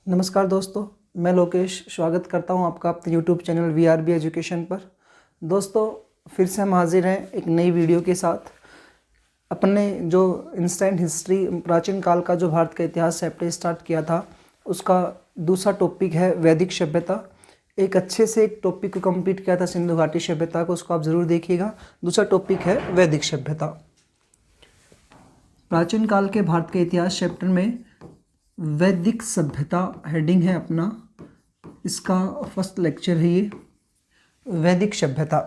नमस्कार दोस्तों, मैं लोकेश स्वागत करता हूं आपका अपने YouTube चैनल VRB एजुकेशन पर। दोस्तों, फिर से हम हाजिर हैं एक नई वीडियो के साथ। अपने जो इंस्टेंट हिस्ट्री प्राचीन काल का जो भारत का इतिहास चैप्टर स्टार्ट किया था, उसका दूसरा टॉपिक है वैदिक सभ्यता। एक अच्छे से एक टॉपिक को कंप्लीट किया था सिंधु घाटी सभ्यता को, उसको आप ज़रूर देखिएगा। दूसरा टॉपिक है वैदिक सभ्यता। प्राचीन काल के भारत के इतिहास चैप्टर में वैदिक सभ्यता हेडिंग है अपना, इसका फर्स्ट लेक्चर है ये वैदिक सभ्यता।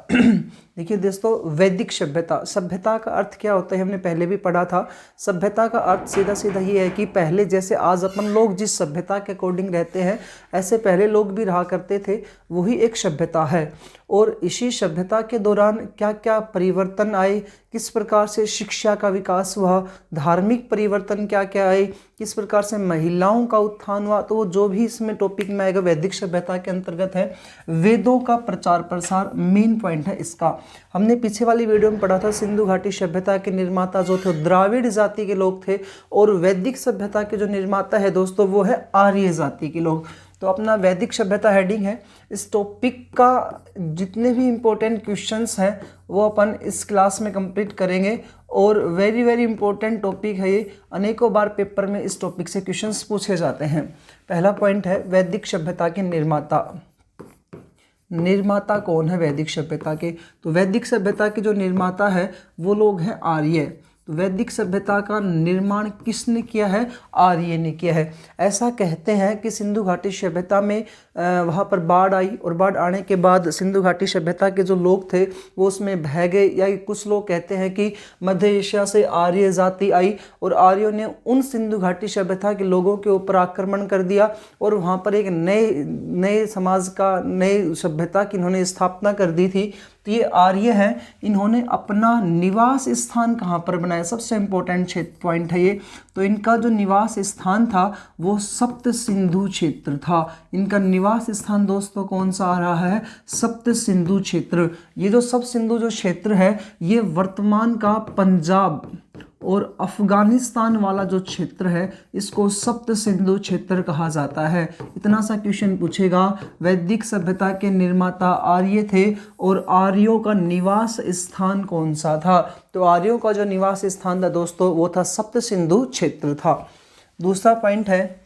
देखिए दोस्तों, वैदिक सभ्यता, सभ्यता का अर्थ क्या होता है हमने पहले भी पढ़ा था। सभ्यता का अर्थ सीधा सीधा ये है कि पहले जैसे आज अपन लोग जिस सभ्यता के अकॉर्डिंग रहते हैं, ऐसे पहले लोग भी रहा करते थे, वही एक सभ्यता है। और इसी सभ्यता के दौरान क्या क्या परिवर्तन आए, किस प्रकार से शिक्षा का विकास हुआ, धार्मिक परिवर्तन क्या क्या आए, किस प्रकार से महिलाओं का उत्थान हुआ, तो जो भी इसमें टॉपिक में आएगा वैदिक सभ्यता के अंतर्गत है। वेदों का प्रचार प्रसार मेन पॉइंट है इसका। हमने पीछे वाली वीडियो में पढ़ा था सिंधु घाटी सभ्यता के निर्माता जो थे द्राविड़ जाति के लोग थे, और वैदिक सभ्यता के जो निर्माता है दोस्तों वो है आर्य जाति के लोग। तो अपना वैदिक सभ्यता हेडिंग है। इस टॉपिक का जितने भी इम्पोर्टेंट क्वेश्चंस हैं वो अपन इस क्लास में कंप्लीट करेंगे, और वेरी वेरी इंपॉर्टेंट टॉपिक है ये। अनेकों बार पेपर में इस टॉपिक से क्वेश्चंस पूछे जाते हैं। पहला पॉइंट है वैदिक सभ्यता के निर्माता। निर्माता कौन है वैदिक सभ्यता के? तो वैदिक सभ्यता के जो निर्माता है वो लोग हैं आर्य। तो वैदिक सभ्यता का निर्माण किसने किया है? आर्य ने किया है। ऐसा कहते हैं कि सिंधु घाटी सभ्यता में वहाँ पर बाढ़ आई, और बाढ़ आने के बाद सिंधु घाटी सभ्यता के जो लोग थे वो उसमें बह गए, या कुछ लोग कहते हैं कि मध्य एशिया से आर्य जाति आई और आर्यों ने उन सिंधु घाटी सभ्यता के लोगों के ऊपर आक्रमण कर दिया, और वहाँ पर एक नए समाज का, नए सभ्यता की इन्होंने स्थापना कर दी थी। तो ये आर्य हैं, इन्होंने अपना निवास स्थान कहाँ पर बनाया? सबसे इम्पोर्टेंट पॉइंट है ये। तो इनका जो निवास स्थान था वो सप्त सिंधु क्षेत्र था। इनका निवास स्थान दोस्तों कौन सा आ रहा है? सप्त सिंधु क्षेत्र। ये जो सप्त सिंधु जो क्षेत्र है ये वर्तमान का पंजाब और अफगानिस्तान वाला जो क्षेत्र है इसको सप्त सिंधु क्षेत्र कहा जाता है। इतना सा क्वेश्चन पूछेगा। वैदिक सभ्यता के निर्माता आर्य थे, और आर्यों का निवास स्थान कौन सा था? तो आर्यों का जो निवास स्थान था दोस्तों वो था सप्त सिंधु क्षेत्र था। दूसरा पॉइंट है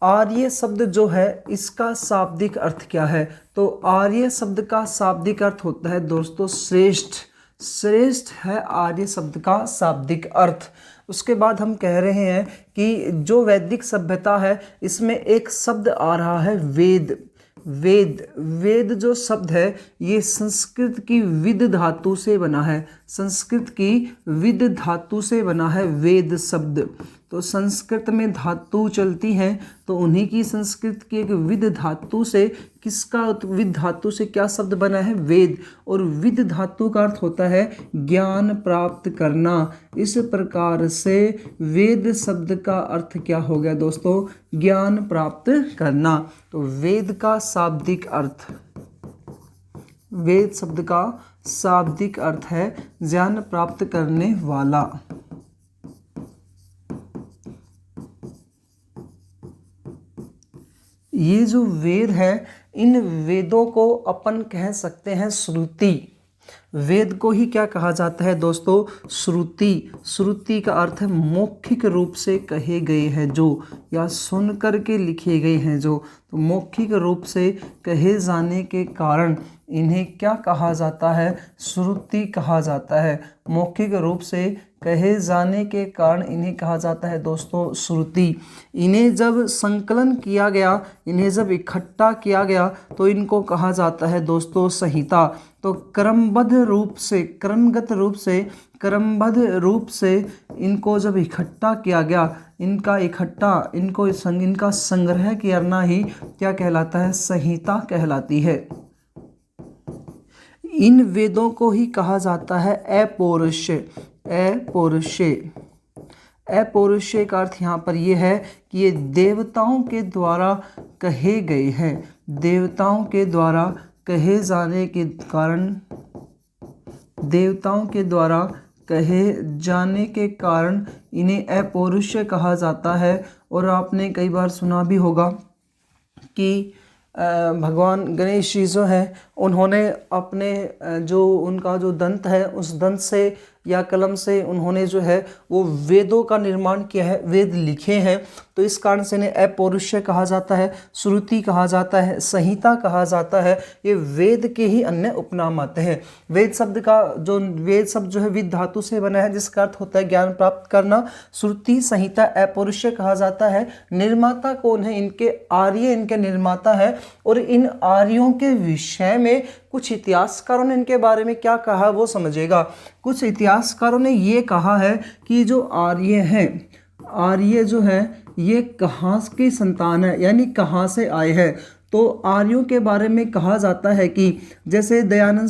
आर्य शब्द जो है इसका शाब्दिक अर्थ क्या है? तो आर्य शब्द का शाब्दिक अर्थ होता है दोस्तों श्रेष्ठ। श्रेष्ठ है आर्य शब्द का शाब्दिक अर्थ। उसके बाद हम कह रहे हैं कि जो वैदिक सभ्यता है इसमें एक शब्द आ रहा है वेद। वेद, वेद जो शब्द है ये संस्कृत की विद धातु से बना है। संस्कृत की विद धातु से बना है वेद शब्द। तो संस्कृत में धातु चलती हैं, तो उन्हीं की संस्कृत की एक विद धातु से, किसका विद धातु से क्या शब्द बना है? वेद। और विद धातु का अर्थ होता है ज्ञान प्राप्त करना। इस प्रकार से वेद शब्द का अर्थ क्या हो गया दोस्तों? ज्ञान प्राप्त करना। तो वेद का शाब्दिक अर्थ, वेद शब्द का शाब्दिक अर्थ है ज्ञान प्राप्त करने वाला। ये जो वेद है इन वेदों को अपन कह सकते हैं श्रुति। वेद को ही क्या कहा जाता है दोस्तों? श्रुति। श्रुति का अर्थ है मौखिक रूप से कहे गए हैं जो, या सुन कर के लिखे गए हैं जो। तो मौखिक रूप से कहे जाने के कारण इन्हें क्या कहा जाता है? श्रुति कहा जाता है। मौखिक रूप से कहे जाने के कारण इन्हें कहा जाता है दोस्तों श्रुति। इन्हें जब संकलन किया गया, इन्हें जब इकट्ठा किया गया तो इनको कहा जाता है दोस्तों संहिता। तो क्रमबद्ध रूप से, क्रमगत रूप से, क्रमबद्ध रूप से इनको जब इकट्ठा किया गया, इनका संग्रह करना ही क्या कहलाता है? संहिता कहलाती है। इन वेदों को ही कहा जाता है अपौरुषेय। अपौरुषेय, अपौरुषेय का अर्थ यहाँ पर यह है कि ये देवताओं के द्वारा कहे गए हैं। देवताओं के द्वारा कहे जाने के कारण, देवताओं के द्वारा कहे जाने के कारण इन्हें अपौरुषेय कहा जाता है। और आपने कई बार सुना भी होगा कि भगवान गणेश जी जो हैं उन्होंने अपने जो उनका जो दंत है उस दंत से या कलम से उन्होंने जो है वो वेदों का निर्माण किया है, वेद लिखे हैं। तो इस कारण से इन्हें अपौरुषेय कहा जाता है, श्रुति कहा जाता है, संहिता कहा जाता है। ये वेद के ही अन्य उपनाम आते हैं। वेद शब्द जो है विद धातु से बना है, जिसका अर्थ होता है ज्ञान प्राप्त करना। श्रुति संहिता अपौरुषेय कहा जाता है। निर्माता कौन है इनके? आर्य इनके निर्माता है। और इन आर्यों के विषय में कुछ इतिहासकारों ने इनके बारे में क्या कहा वो समझेगा। कुछ इतिहासकारों ने ये कहा है कि जो आर्य हैं, आर्य जो है ये कहाँ की संतान है, यानी कहाँ से आए हैं। तो आर्यों के बारे में कहा जाता है कि जैसे दयानंद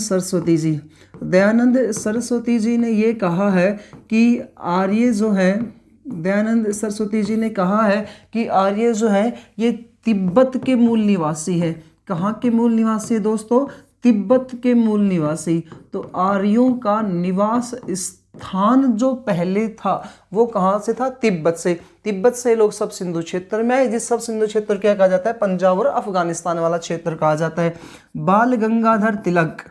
सरस्वती जी ने ये कहा है कि आर्य जो है, दयानंद सरस्वती जी ने कहा है कि आर्य जो है ये तिब्बत के मूल निवासी है। कहाँ के मूल निवासी है दोस्तों? तिब्बत के मूल निवासी। तो आर्यों का निवास स्थान जो पहले था वो कहाँ से था? तिब्बत से। तिब्बत से लोग सब सिंधु क्षेत्र में आए, जिस सब सिंधु क्षेत्र क्या कहा जाता है? पंजाब और अफगानिस्तान वाला क्षेत्र कहा जाता है। बाल गंगाधर तिलक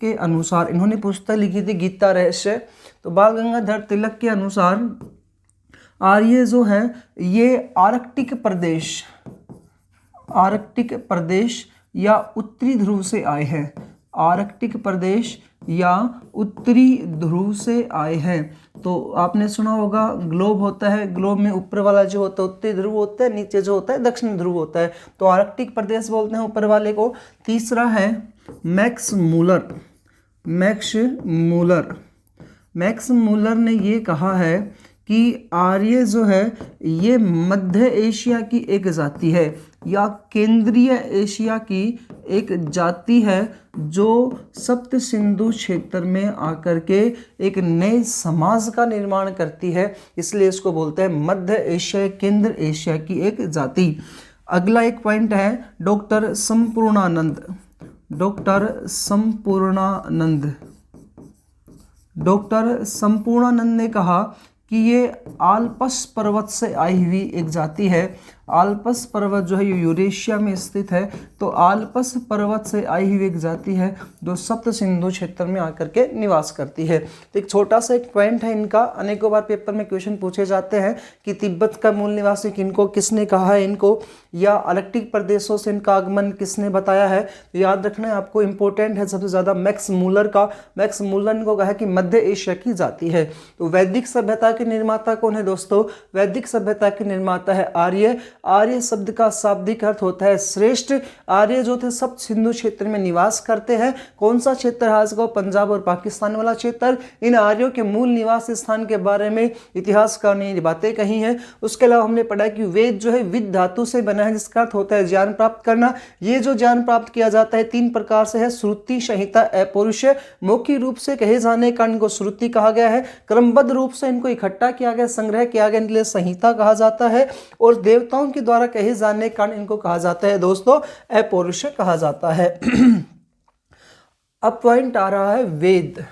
के अनुसार इन्होंने पुस्तक लिखी थी गीता रहस्य। तो बाल गंगाधर तिलक के अनुसार आर्य जो है ये आर्कटिक प्रदेश या उत्तरी ध्रुव से आए हैं। आर्कटिक प्रदेश या उत्तरी ध्रुव से आए हैं। तो आपने सुना होगा ग्लोब होता है, ग्लोब में ऊपर वाला जो होता है उत्तरी ध्रुव होता है, नीचे जो होता है दक्षिण ध्रुव होता है। तो आर्कटिक प्रदेश बोलते हैं ऊपर वाले को। तीसरा है मैक्स मूलर ने ये कहा है कि आर्य जो है ये मध्य एशिया की एक जाति है या केंद्रीय एशिया की एक जाति है जो सप्त सिंधु क्षेत्र में आकर के एक नए समाज का निर्माण करती है, इसलिए इसको बोलते हैं मध्य एशिया, केंद्र एशिया की एक जाति। अगला एक पॉइंट है डॉक्टर संपूर्णानंद ने कहा कि ये आल्पस पर्वत से आई हुई एक जाति है। आल्पस पर्वत जो है ये यूरेशिया में स्थित है। तो आल्पस पर्वत से आई हुई एक जाति है जो सप्त सिंधु क्षेत्र में आकर के निवास करती है। तो एक छोटा सा एक पॉइंट है इनका, अनेकों बार पेपर में क्वेश्चन पूछे जाते हैं कि तिब्बत का मूल निवासी किनको, किसने कहा है इनको, या आर्कटिक प्रदेशों से इनका आगमन किसने बताया है। तो याद रखना है आपको, इंपॉर्टेंट है सबसे ज़्यादा मैक्स मूलर इनको कहा कि मध्य एशिया की जाति है। तो वैदिक सभ्यता के निर्माता कौन है दोस्तों? वैदिक सभ्यता के निर्माता है आर्य। आर्य शब्द का शाब्दिक अर्थ होता है श्रेष्ठ। आर्य जो थे सब सिंधु क्षेत्र में निवास करते हैं। कौन सा क्षेत्र है आज का? पंजाब और पाकिस्तान वाला क्षेत्र। इन आर्यों के मूल निवास स्थान के बारे में इतिहासकार ने बातें कही हैं। उसके अलावा हमने पढ़ा कि वेद जो है विद धातु से बना है, जिसका अर्थ होता है ज्ञान प्राप्त करना। ये जो ज्ञान प्राप्त किया जाता है 3 प्रकार से है, श्रुति, संहिता, अपौरुषेय। मौखिक रूप से कहे जाने का इनको श्रुति कहा गया है। क्रमबद्ध रूप से इनको इकट्ठा किया गया, संग्रह किया गया, इनके लिए संहिता कहा जाता है। और देवताओं के द्वारा कहे जाने के कारण इनको कहा जाता है दोस्तों अपौरुषेय कहा जाता है। अब पॉइंट आ रहा है वेद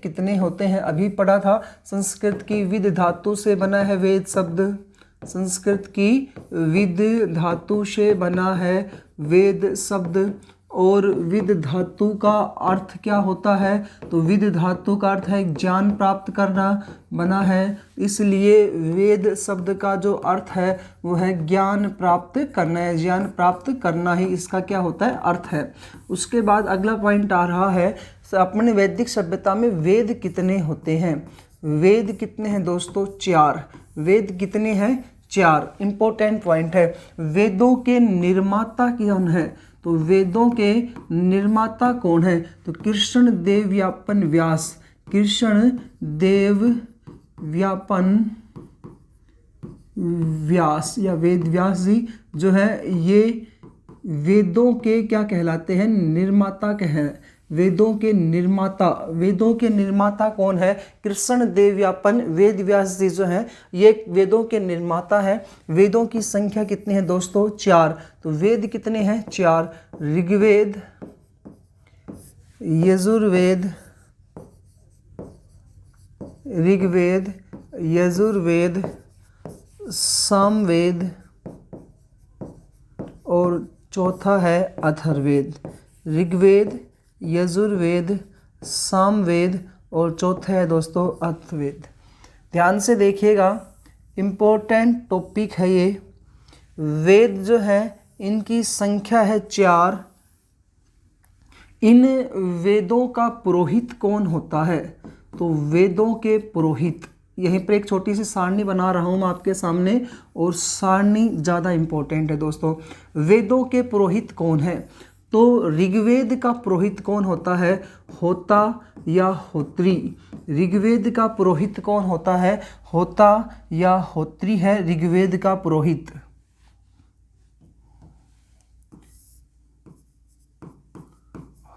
कितने होते हैं? अभी पढ़ा था संस्कृत की विद धातु से बना है वेद शब्द। संस्कृत की विद धातु से बना है वेद शब्द। और विद धातु का अर्थ क्या होता है? तो विद धातु का अर्थ है ज्ञान प्राप्त करना बना है, इसलिए वेद शब्द का जो अर्थ है वो है ज्ञान प्राप्त करना है। ज्ञान प्राप्त करना ही इसका क्या होता है? अर्थ है। उसके बाद अगला पॉइंट आ रहा है अपने वैदिक सभ्यता में वेद कितने होते हैं? वेद कितने हैं दोस्तों? 4। वेद कितने हैं? 4। इंपॉर्टेंट पॉइंट है। वेदों के निर्माता कौन है? तो वेदों के निर्माता कौन है? तो कृष्ण देव व्यास या वेद व्यास जी जो है ये वेदों के क्या कहलाते हैं? निर्माता हैं। वेदों के निर्माता कौन है? कृष्ण देवव्यापन वेद व्यास जी जो हैं ये वेदों के निर्माता है। वेदों की संख्या कितनी है दोस्तों? 4। तो वेद कितने हैं? 4। ऋग्वेद, यजुर्वेद, ऋग्वेद, यजुर्वेद, सामवेद और चौथा है अथर्ववेद। ऋग्वेद, यजुर्वेद, सामवेद और चौथा है दोस्तों अथर्ववेद। ध्यान से देखिएगा, इम्पोर्टेंट टॉपिक है ये। वेद जो है इनकी संख्या है 4। इन वेदों का पुरोहित कौन होता है? तो वेदों के पुरोहित, यहीं पर एक छोटी सी सारणी बना रहा हूँ मैं आपके सामने, और सारणी ज़्यादा इम्पोर्टेंट है दोस्तों। वेदों के पुरोहित कौन है? तो ऋग्वेद का पुरोहित कौन होता है? होता या होत्री। ऋग्वेद का पुरोहित कौन होता है? होता या होत्री है ऋग्वेद का पुरोहित।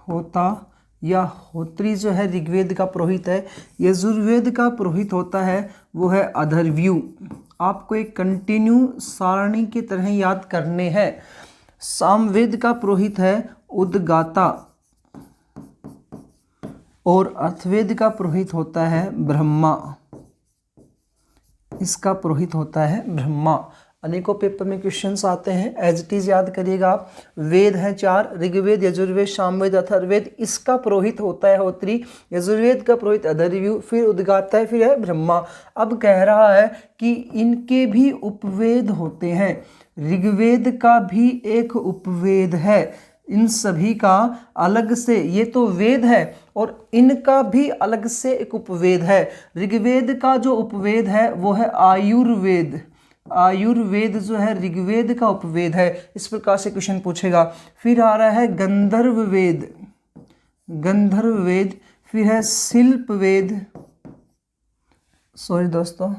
होता या होत्री जो है ऋग्वेद का पुरोहित है। यजुर्वेद का पुरोहित होता है वो है अथर्वयु। आपको एक कंटिन्यू सारणी की तरह याद करने हैं। सामवेद का पुरोहित है उद्गाता और अथर्ववेद का पुरोहित होता है ब्रह्मा। इसका पुरोहित होता है ब्रह्मा। अनेकों पेपर में क्वेश्चंस आते हैं, एज इट इज याद करिएगा आप। वेद हैं 4, ऋग्वेद, यजुर्वेद, सामवेद, अथर्ववेद। इसका पुरोहित होता है होत्री, यजुर्वेद का पुरोहित अथर्वयु, फिर उद्गाता है, फिर है ब्रह्मा। अब कह रहा है कि इनके भी उपवेद होते हैं। ऋग्वेद का भी एक उपवेद है। इन सभी का अलग से, ये तो वेद है और इनका भी अलग से एक उपवेद है। ऋग्वेद का जो उपवेद है वो है आयुर्वेद। आयुर्वेद जो है ऋग्वेद का उपवेद है। इस प्रकार से क्वेश्चन पूछेगा। फिर आ रहा है गंधर्व वेद, गंधर्व वेद। फिर है शिल्प वेद, सॉरी दोस्तों,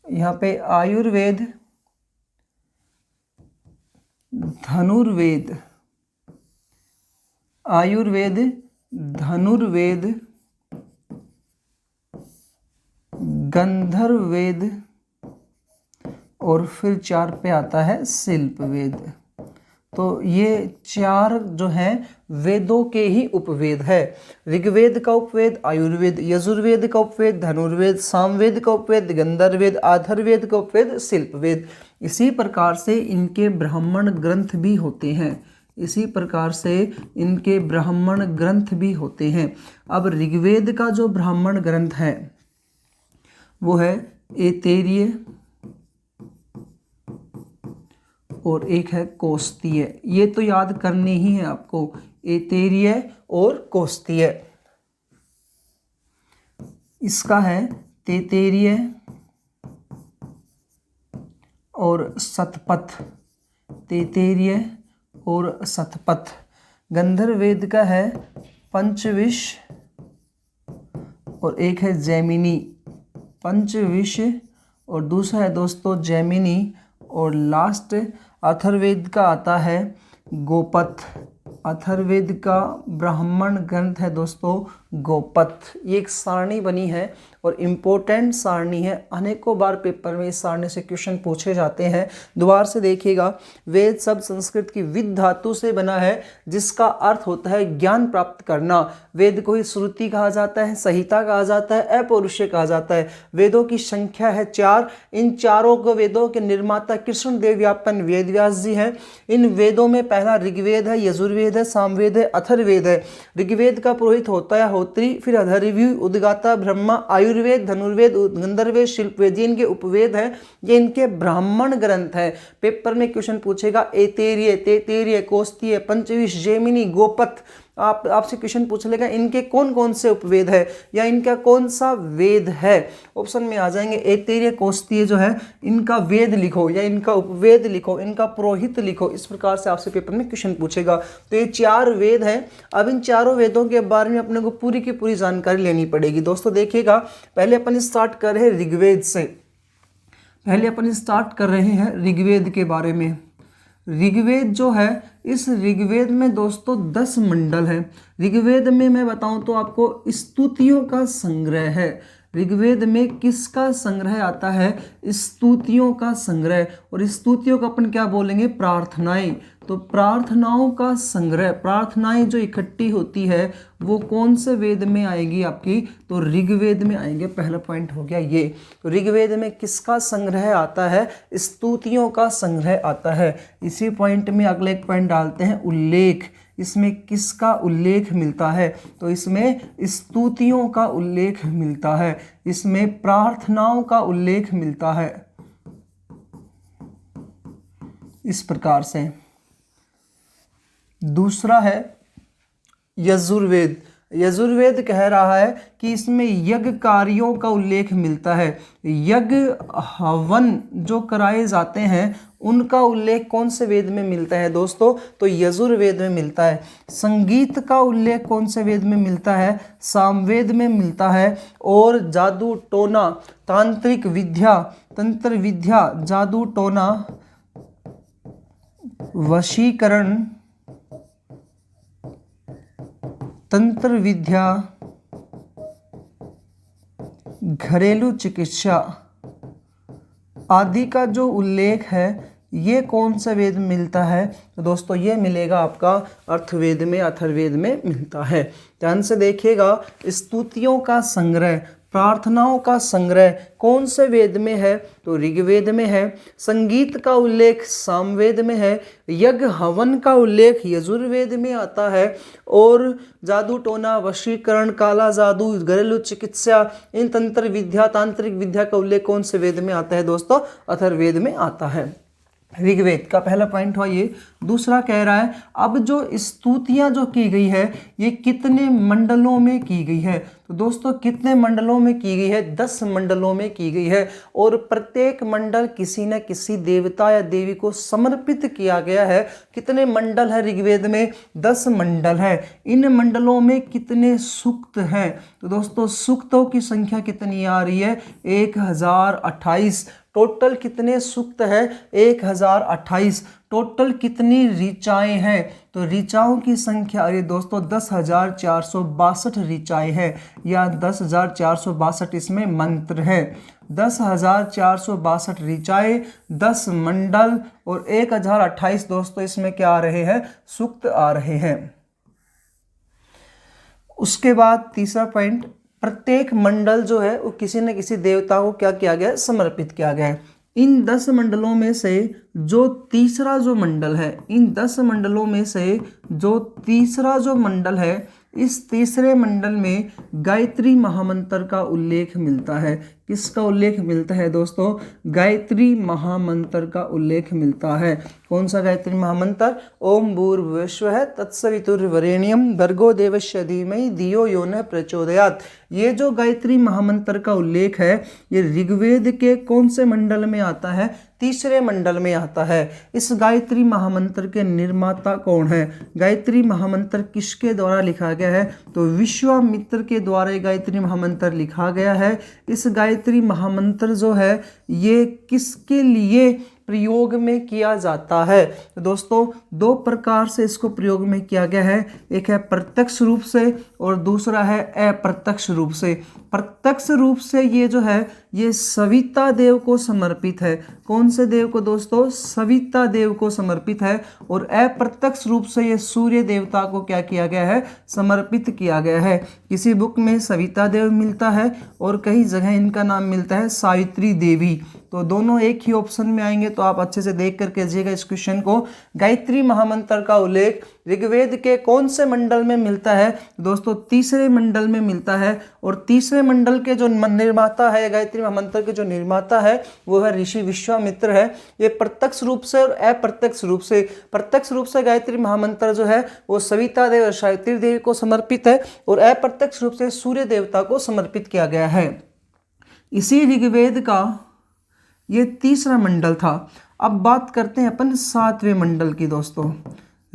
यहाँ पे आयुर्वेद, धनुर्वेद, आयुर्वेद, धनुर्वेद, गंधर्व वेद और फिर 4 पे आता है शिल्प वेद। तो ये 4 जो हैं वेदों के ही उपवेद है। ऋग्वेद का उपवेद आयुर्वेद, यजुर्वेद का उपवेद धनुर्वेद, सामवेद का उपवेद गंधर्ववेद, अथर्ववेद का उपवेद शिल्पवेद। इसी प्रकार से इनके ब्राह्मण ग्रंथ भी होते हैं। इसी प्रकार से इनके ब्राह्मण ग्रंथ भी होते हैं। अब ऋग्वेद का जो ब्राह्मण ग्रंथ है वो है ऐतरेय और एक है कौस्तीय। ये तो याद करने ही है आपको, ऐतरेय और कौस्तीय। इसका है तैत्तिरीय और शतपथ, तैत्तिरीय और शतपथ। गंधर्ववेद का है पंचविश और एक है जैमिनी। पंचविश और दूसरा है दोस्तों जैमिनी और लास्ट अथर्ववेद का आता है गोपथ। अथर्ववेद का ब्राह्मण ग्रंथ है दोस्तों गोपथ। ये एक सारणी बनी है और इम्पोर्टेंट सारणी है। अनेकों बार पेपर में इस सारणी से क्वेश्चन पूछे जाते हैं। दोबारा से देखिएगा, वेद शब्द संस्कृत की विद धातु से बना है जिसका अर्थ होता है ज्ञान प्राप्त करना। वेद को ही श्रुति कहा जाता है, संहिता कहा जाता है, अपौरुषेय कहा जाता है। वेदों की संख्या है 4। इन चारों को वेदों के निर्माता कृष्णदेव व्यापन वेदव्यास जी हैं। इन वेदों में पहला ऋग्वेद है, यजुर्वेद है, सामवेद है, अथर्ववेद है। ऋग्वेद का पुरोहित होता है होत्री, फिर अथर्वयु, उद्गाता, ब्रह्मा, आयुर्वेद, धनुर्वेद, गंधर्ववेद, शिल्पवेद। ये इनके उपवेद है, ये इनके ब्राह्मण ग्रंथ है। पेपर में क्वेश्चन पूछेगा ऐतरेय, तैत्तिरीय, कौस्तीय, पंचविश, जैमिनी, गोपथ। आपसे क्वेश्चन पूछ लेगा इनके कौन कौन से उपवेद है या इनका कौन सा वेद है। ऑप्शन में आ जाएंगे ऐतरेय, कौस्तीय जो है इनका वेद लिखो या इनका उपवेद लिखो, इनका पुरोहित लिखो। इस प्रकार से आपसे पेपर में क्वेश्चन पूछेगा। तो ये 4 वेद हैं। अब इन चारों वेदों के बारे में अपने को पूरी की पूरी जानकारी लेनी पड़ेगी। दोस्तों देखिएगा, पहले अपन स्टार्ट कर रहे हैं ऋग्वेद से। पहले अपन स्टार्ट कर रहे हैं ऋग्वेद के बारे में। ऋग्वेद जो है, इस ऋग्वेद में दोस्तों 10 मंडल है। ऋग्वेद में मैं बताऊं तो आपको स्तुतियों का संग्रह है। ऋग्वेद में किसका संग्रह आता है? स्तुतियों का संग्रह। और स्तुतियों का अपन क्या बोलेंगे? प्रार्थनाएं। तो प्रार्थनाओं का संग्रह, प्रार्थनाएं जो इकट्ठी होती है वो कौन से वेद में आएगी आपकी? तो ऋग्वेद में आएंगे। पहला पॉइंट हो गया ये। तो ऋग्वेद में किसका संग्रह आता है? स्तुतियों का संग्रह आता है। इसी पॉइंट में अगले एक पॉइंट डालते हैं, उल्लेख। इसमें किसका उल्लेख मिलता है? तो इसमें स्तुतियों का उल्लेख मिलता है, इसमें प्रार्थनाओं का उल्लेख मिलता है। इस प्रकार से दूसरा है यजुर्वेद। यजुर्वेद कह रहा है कि इसमें यज्ञ कार्यों का उल्लेख मिलता है। यज्ञ हवन जो कराए जाते हैं उनका उल्लेख कौन से वेद में मिलता है दोस्तों? तो यजुर्वेद में मिलता है। संगीत का उल्लेख कौन से वेद में मिलता है? सामवेद में मिलता है। और जादू टोना, तांत्रिक विद्या, तंत्र विद्या, जादू टोना, वशीकरण, तंत्र विद्या, घरेलू चिकित्सा आदि का जो उल्लेख है ये कौन से वेद में मिलता है? तो दोस्तों ये मिलेगा आपका अर्थवेद में, अथर्ववेद में मिलता है। ध्यान से देखिएगा, स्तुतियों का संग्रह, प्रार्थनाओं का संग्रह कौन से वेद में है? तो ऋग्वेद में है। संगीत का उल्लेख सामवेद में है। यज्ञ हवन का उल्लेख यजुर्वेद में आता है। और जादू टोना, वशीकरण, काला जादू, घरेलू चिकित्सा, इन तंत्र विद्या, तांत्रिक विद्या का उल्लेख कौन से वेद में आता है दोस्तों? अथर्ववेद में आता है। ऋग्वेद का पहला पॉइंट हुआ ये। दूसरा कह रहा है अब जो स्तुतियां जो की गई है ये कितने मंडलों में की गई है? तो दोस्तों कितने मंडलों में की गई है? 10 मंडलों में की गई है। और प्रत्येक मंडल किसी न किसी देवता या देवी को समर्पित किया गया है। कितने मंडल है ऋग्वेद में? 10 मंडल है। इन मंडलों में कितने सूक्त हैं? तो दोस्तों सूक्तों की संख्या कितनी आ रही है? 1028। टोटल कितने सूक्त है? 1028। टोटल कितनी ऋचाएं हैं? तो ऋचाओं की संख्या अरे दोस्तों 10,462 ऋचाएं हैं, या 10,462 इसमें मंत्र है। 10,462 ऋचाएं, 10 मंडल और 1028 दोस्तों इसमें क्या आ रहे हैं? सूक्त आ रहे हैं। उसके बाद तीसरा पॉइंट, प्रत्येक मंडल जो है वो किसी न किसी देवता को क्या किया गया है? समर्पित किया गया है। इन 10 मंडलों में से जो तीसरा जो मंडल है, इन 10 मंडलों में से जो तीसरा जो मंडल है, इस तीसरे मंडल में गायत्री महामंत्र का उल्लेख मिलता है। किसका उल्लेख मिलता है दोस्तों? गायत्री महामंत्र का उल्लेख मिलता है। कौन सा गायत्री महामंत्र? ओम भूर्भुवस्सुः तत्सवितुर्वरेण्यं भर्गो देवस्य धीमहि धियो यो नः प्रचोदयात्। ये जो गायत्री महामंत्र का उल्लेख है ये ऋग्वेद के कौन से मंडल में आता है? तीसरे मंडल में आता है। इस गायत्री महामंत्र के निर्माता कौन है? गायत्री महामंत्र किसके द्वारा लिखा गया है? तो विश्वामित्र के द्वारा ये गायत्री महामंत्र लिखा गया है। इस गायत्री महामंत्र जो है ये किसके लिए प्रयोग में किया जाता है? तो दोस्तों 2 प्रकार से इसको प्रयोग में किया गया है। एक है प्रत्यक्ष रूप से और दूसरा है अप्रत्यक्ष रूप से। प्रत्यक्ष रूप से ये जो है ये सविता देव को समर्पित है। कौन से देव को दोस्तों? सविता देव को समर्पित है। और अप्रत्यक्ष रूप से ये सूर्य देवता को क्या किया गया है? समर्पित किया गया है। किसी बुक में सविता देव मिलता है और कई जगह इनका नाम मिलता है सावित्री देवी। तो दोनों एक ही ऑप्शन में आएंगे, तो आप अच्छे से देख कर कीजिएगा इस क्वेश्चन को। गायत्री महामंत्र का उल्लेख ऋग्वेद के कौन से मंडल में मिलता है? दोस्तों तीसरे मंडल में मिलता है। और तीसरे मंडल के जो निर्माता है, गायत्री महामंत्र के जो निर्माता है वो है ऋषि विश्वामित्र है। ये प्रत्यक्ष रूप से और अप्रत्यक्ष रूप से, प्रत्यक्ष रूप से गायत्री महामंत्र जो है वो सविता देव और सावित्री देवी को समर्पित है और अप्रत्यक्ष रूप से सूर्य देवता को समर्पित किया गया है। इसी ऋग्वेद का ये तीसरा मंडल था। अब बात करते हैं अपन 7वें मंडल की दोस्तों।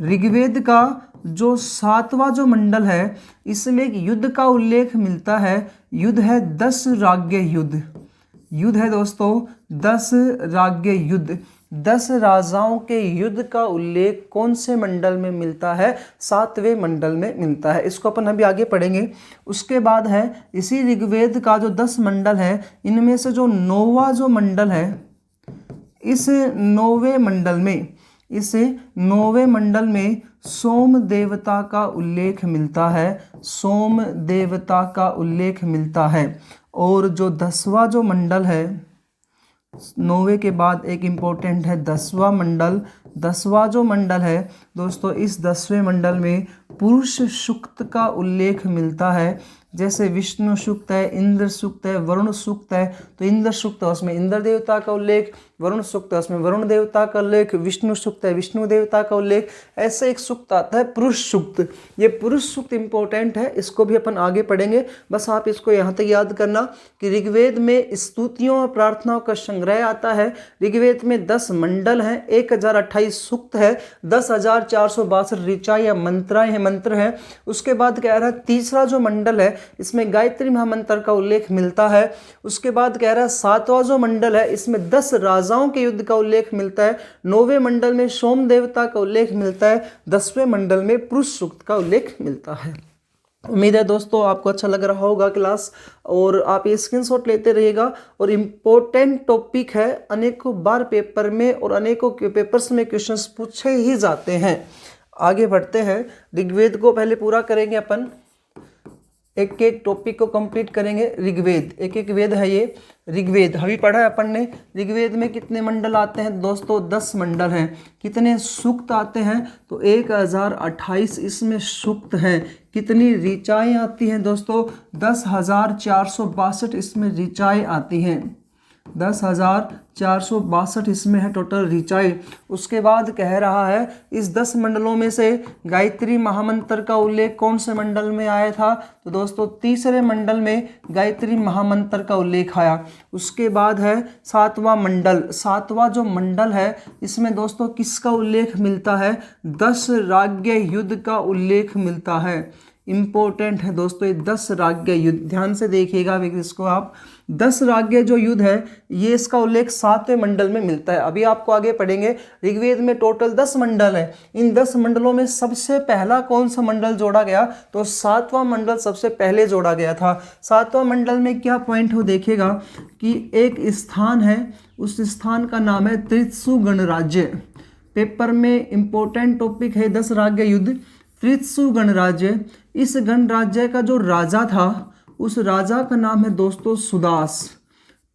ऋग्वेद का जो 7वां जो मंडल है इसमें एक युद्ध का उल्लेख मिलता है। युद्ध है 10 राज्य युद्ध। युद्ध है दोस्तों 10 राज्य युद्ध। 10 राजाओं के युद्ध का उल्लेख कौन से मंडल में मिलता है? 7वें मंडल में मिलता है। इसको अपन अभी आगे पढ़ेंगे। उसके बाद है इसी ऋग्वेद का जो 10 मंडल है, इनमें से जो 9वां जो मंडल है, इस 9वें मंडल में सोम देवता का उल्लेख मिलता है। सोम देवता का उल्लेख मिलता है। और जो 10वां जो मंडल है, 9वें के बाद एक इम्पोर्टेंट है 10वां मंडल। 10वां जो मंडल है दोस्तों, इस 10वें मंडल में पुरुष सूक्त का उल्लेख मिलता है। जैसे विष्णु सूक्त है, इंद्र सूक्त है, वरुण सूक्त है। तो इंद्र सूक्त है उसमें इंद्र देवता का उल्लेख, वरुण सूक्त है उसमें वरुण देवता का उल्लेख, विष्णु सूक्त है विष्णु देवता का उल्लेख। ऐसे एक सूक्त आता है पुरुष सूक्त। ये पुरुष सूक्त इंपॉर्टेंट है, इसको भी अपन आगे पढ़ेंगे। बस आप इसको यहाँ तक याद करना कि ऋग्वेद में स्तुतियों और प्रार्थनाओं का संग्रह आता है। ऋग्वेद में 10 मंडल हैं, 1028 सूक्त है, 10,462 ऋचा या मंत्र है। उसके बाद कह रहा है तीसरा जो मंडल है, इसमें गायत्री महामंत्र का उल्लेख मिलता है। उसके बाद कह रहा है 7वां जो मंडल है, इसमें 10 राजाओं के युद्ध का उल्लेख मिलता है। 9वें मंडल में सोम देवता का उल्लेख मिलता है। 10वें मंडल में पुरुष सूक्त का उल्लेख मिलता है। उम्मीद है दोस्तों आपको अच्छा लग रहा होगा क्लास, और आप ये स्क्रीनशॉट लेते रहिएगा। और इम्पोर्टेंट टॉपिक है, अनेकों बार पेपर में और अनेकों पेपर्स में क्वेश्चंस पूछे ही जाते हैं। आगे बढ़ते हैं। ऋग्वेद को पहले पूरा करेंगे अपन, एक एक टॉपिक को कंप्लीट करेंगे। ऋग्वेद एक एक वेद है ये। ऋग्वेद अभी पढ़ा है अपन ने। ऋग्वेद में कितने मंडल आते हैं दोस्तों? 10 मंडल हैं। कितने सूक्त आते हैं? तो 1028 इसमें सूक्त हैं। कितनी ऋचाएँ आती हैं दोस्तों? 10,462 इसमें ऋचाएँ आती हैं। 10,462 इसमें है टोटल ऋचाएँ। उसके बाद कह रहा है इस 10 मंडलों में से गायत्री महामंत्र का उल्लेख कौन से मंडल में आया था? तो दोस्तों तीसरे मंडल में गायत्री महामंत्र का उल्लेख आया। उसके बाद है 7वां मंडल। 7वां जो मंडल है, इसमें दोस्तों किसका उल्लेख मिलता है? 10 राज्य युद्ध का उल्लेख मिलता है। इम्पोर्टेंट है दोस्तों ये 10 राज्य युद्ध, ध्यान से देखिएगा इसको आप। 10 राज्य जो युद्ध है, ये इसका उल्लेख 7वें मंडल में मिलता है। अभी आपको आगे पढ़ेंगे। ऋग्वेद में टोटल 10 मंडल है। इन 10 मंडलों में सबसे पहला कौन सा मंडल जोड़ा गया? तो 7वां मंडल सबसे पहले जोड़ा गया था। 7वां मंडल में क्या पॉइंट हो देखिएगा कि एक स्थान है, उस स्थान का नाम है त्रित्सु गणराज्य। पेपर में इंपॉर्टेंट टॉपिक है 10 राज्य युद्ध, त्रित्सु गणराज्य। इस गणराज्य का जो राजा था, उस राजा का नाम है दोस्तों सुदास।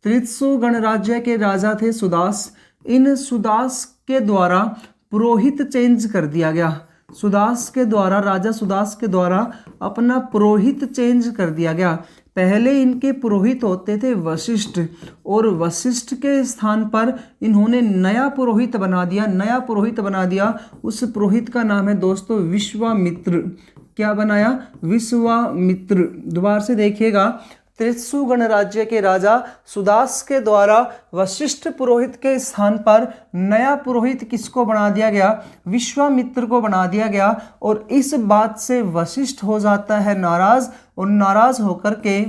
त्रित्सु गणराज्य के राजा थे सुदास। इन सुदास के द्वारा पुरोहित चेंज कर दिया गया। सुदास के द्वारा, राजा सुदास के द्वारा अपना पुरोहित चेंज कर दिया गया। पहले इनके पुरोहित होते थे वशिष्ठ, और वशिष्ठ के स्थान पर इन्होंने नया पुरोहित बना दिया। उस पुरोहित का नाम है दोस्तों विश्वामित्र। क्या बनाया? विश्वामित्र। दोबारा से देखिएगा, त्रित्सु गणराज्य के राजा सुदास के द्वारा वशिष्ठ पुरोहित के स्थान पर नया पुरोहित किसको बना दिया गया? विश्वामित्र को बना दिया गया। और इस बात से वशिष्ठ हो जाता है नाराज, और नाराज होकर के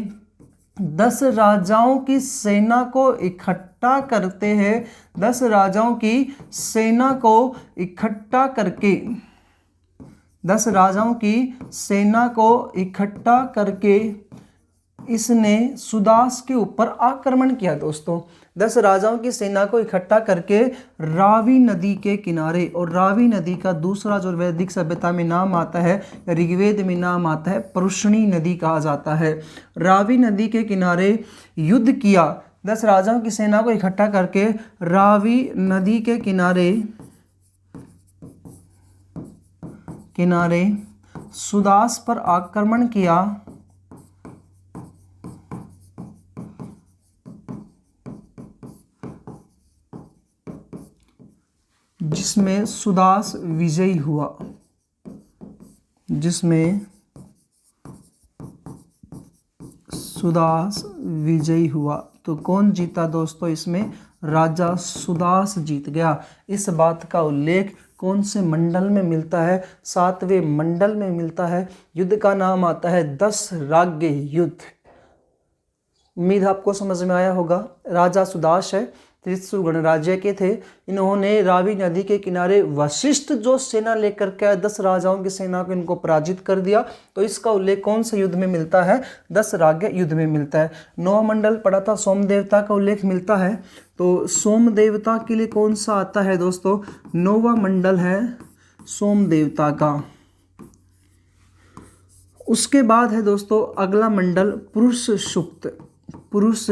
10 राजाओं की सेना को इकट्ठा करते हैं। 10 राजाओं की सेना को इकट्ठा करके 10 राजाओं की सेना को इकट्ठा करके इसने सुदास के ऊपर आक्रमण किया दोस्तों। 10 राजाओं की सेना को इकट्ठा करके रावी नदी के किनारे, और रावी नदी का दूसरा जो वैदिक सभ्यता में नाम आता है, ऋग्वेद में नाम आता है, परुष्णी नदी कहा जाता है। रावी नदी के किनारे युद्ध किया। 10 राजाओं की सेना को इकट्ठा करके रावी नदी के किनारे सुदास पर आक्रमण किया, जिसमें सुदास विजयी हुआ। तो कौन जीता दोस्तों? इसमें राजा सुदास जीत गया। इस बात का उल्लेख कौन से मंडल में मिलता है? 7वें मंडल में मिलता है। युद्ध का नाम आता है 10 राज्य युद्ध। उम्मीद आपको समझ में आया होगा। राजा सुदास है, त्रिशु गणराज्य के थे। इन्होंने रावी नदी के किनारे वशिष्ठ जो सेना लेकर के 10 राजाओं की सेना को इनको पराजित कर दिया। तो इसका उल्लेख कौन से युद्ध में मिलता है? दशराग्य युद्ध में मिलता है। नौ मंडल पढ़ा था, सोम देवता का उल्लेख मिलता है। तो सोम देवता के लिए कौन सा आता है दोस्तों? नौवां मंडल है सोम देवता का। उसके बाद है दोस्तों अगला मंडल पुरुष सूक्त। पुरुष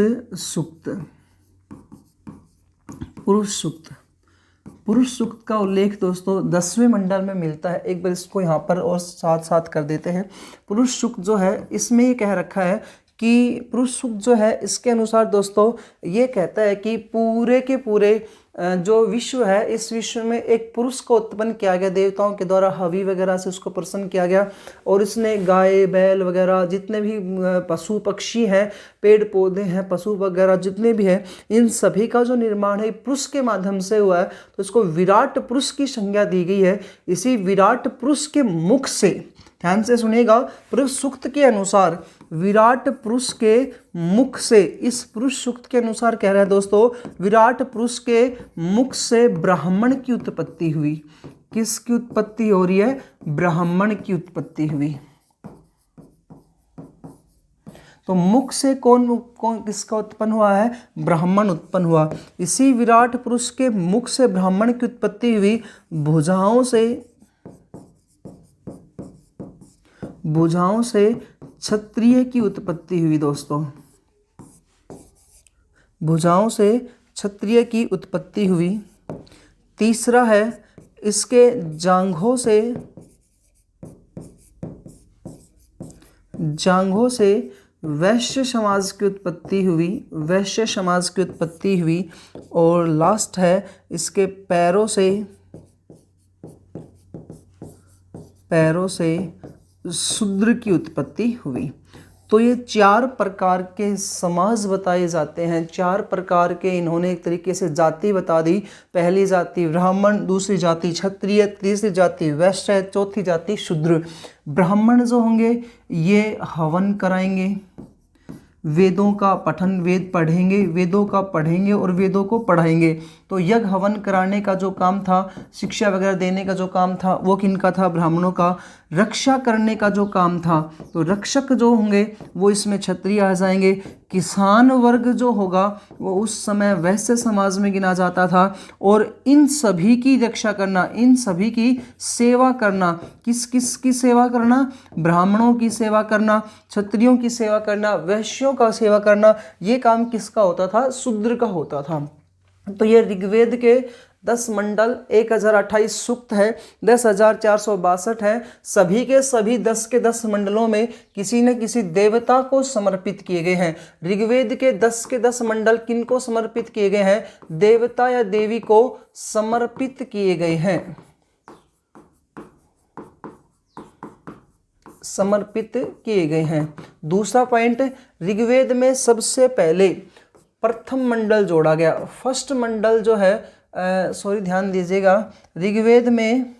सूक्त का उल्लेख दोस्तों 10वें मंडल में मिलता है। एक बार इसको यहाँ पर और साथ साथ कर देते हैं। पुरुष सूक्त जो है इसमें ये कह रखा है कि पुरुष सूक्त जो है इसके अनुसार दोस्तों ये कहता है कि पूरे के पूरे जो विश्व है, इस विश्व में एक पुरुष को उत्पन्न किया गया, देवताओं के द्वारा हवि वगैरह से उसको प्रसन्न किया गया, और इसने गाय बैल वगैरह जितने भी पशु पक्षी हैं, पेड़ पौधे हैं, पशु वगैरह जितने भी हैं, इन सभी का जो निर्माण है पुरुष के माध्यम से हुआ है। तो इसको विराट पुरुष की संज्ञा दी गई है। इसी विराट पुरुष के मुख से, ध्यान से सुनिएगा, पुरुष सूक्त के अनुसार विराट पुरुष के मुख से, इस पुरुष सूक्त के अनुसार कह रहा है दोस्तों, विराट पुरुष के मुख से ब्राह्मण की उत्पत्ति हुई। किसकी उत्पत्ति हो रही है? ब्राह्मण की उत्पत्ति हुई। तो मुख से कौन किसका उत्पन्न हुआ है? ब्राह्मण उत्पन्न हुआ। इसी विराट पुरुष के मुख से ब्राह्मण की उत्पत्ति हुई। भुजाओं से क्षत्रिय की उत्पत्ति हुई दोस्तों। भुजाओं से क्षत्रिय की उत्पत्ति हुई। तीसरा है इसके जांघों से वैश्य समाज की उत्पत्ति हुई। और लास्ट है इसके पैरों से शूद्र की उत्पत्ति हुई। तो ये 4 प्रकार के समाज बताए जाते हैं। 4 प्रकार के इन्होंने एक तरीके से जाति बता दी। पहली जाति ब्राह्मण, दूसरी जाति क्षत्रिय, तीसरी जाति वैश्य, चौथी जाति शूद्र। ब्राह्मण जो होंगे ये हवन कराएंगे, वेदों का पठन, वेद पढ़ेंगे, वेदों का पढ़ेंगे और वेदों को पढ़ाएंगे। तो यज्ञ हवन कराने का जो काम था, शिक्षा वगैरह देने का जो काम था, वो किनका था? ब्राह्मणों का। रक्षा करने का जो काम था, तो रक्षक जो होंगे वो इसमें क्षत्रिय आ जाएंगे। किसान वर्ग जो होगा वो उस समय वैश्य समाज में गिना जाता था। और इन सभी की रक्षा करना, इन सभी की सेवा करना, किस किस की सेवा करना? ब्राह्मणों की सेवा करना, क्षत्रियों की सेवा करना, वैश्यों का सेवा करना, ये काम किसका होता था? शूद्र का होता था। तो ये ऋग्वेद के 10 मंडल 1028 सूक्त है, 10,462 है। सभी के सभी 10 के 10 मंडलों में किसी न किसी देवता को समर्पित किए गए हैं। ऋग्वेद के 10 के 10 मंडल किनको समर्पित किए गए हैं? देवता या देवी को समर्पित किए गए हैं। समर्पित किए गए हैं। दूसरा पॉइंट, ऋग्वेद में सबसे पहले प्रथम मंडल जोड़ा गया। फर्स्ट मंडल जो है, ध्यान दीजिएगा, ऋग्वेद में,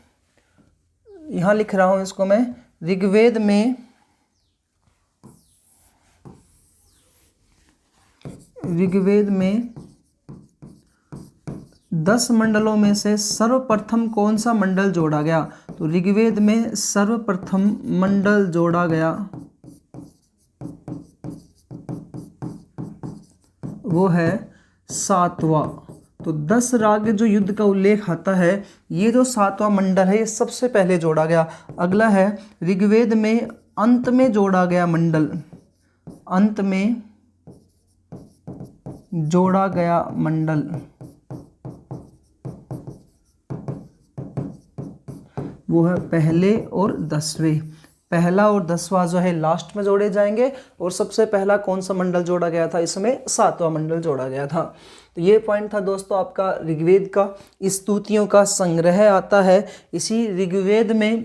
यहाँ लिख रहा हूँ इसको मैं, ऋग्वेद में 10 मंडलों में से सर्वप्रथम कौन सा मंडल जोड़ा गया? तो ऋग्वेद में सर्वप्रथम मंडल जोड़ा गया वो है 7वां। तो 10 राग जो युद्ध का उल्लेख आता है, ये जो 7वां मंडल है ये सबसे पहले जोड़ा गया। अगला है ऋग्वेद में अंत में जोड़ा गया मंडल, अंत में जोड़ा गया मंडल वो है पहले और 10वें। पहला और 10वां जो है लास्ट में जोड़े जाएंगे। और सबसे पहला कौन सा मंडल जोड़ा गया था? इसमें 7वां मंडल जोड़ा गया था। तो ये पॉइंट था दोस्तों आपका ऋग्वेद का। स्तुतियों का संग्रह आता है। इसी ऋग्वेद में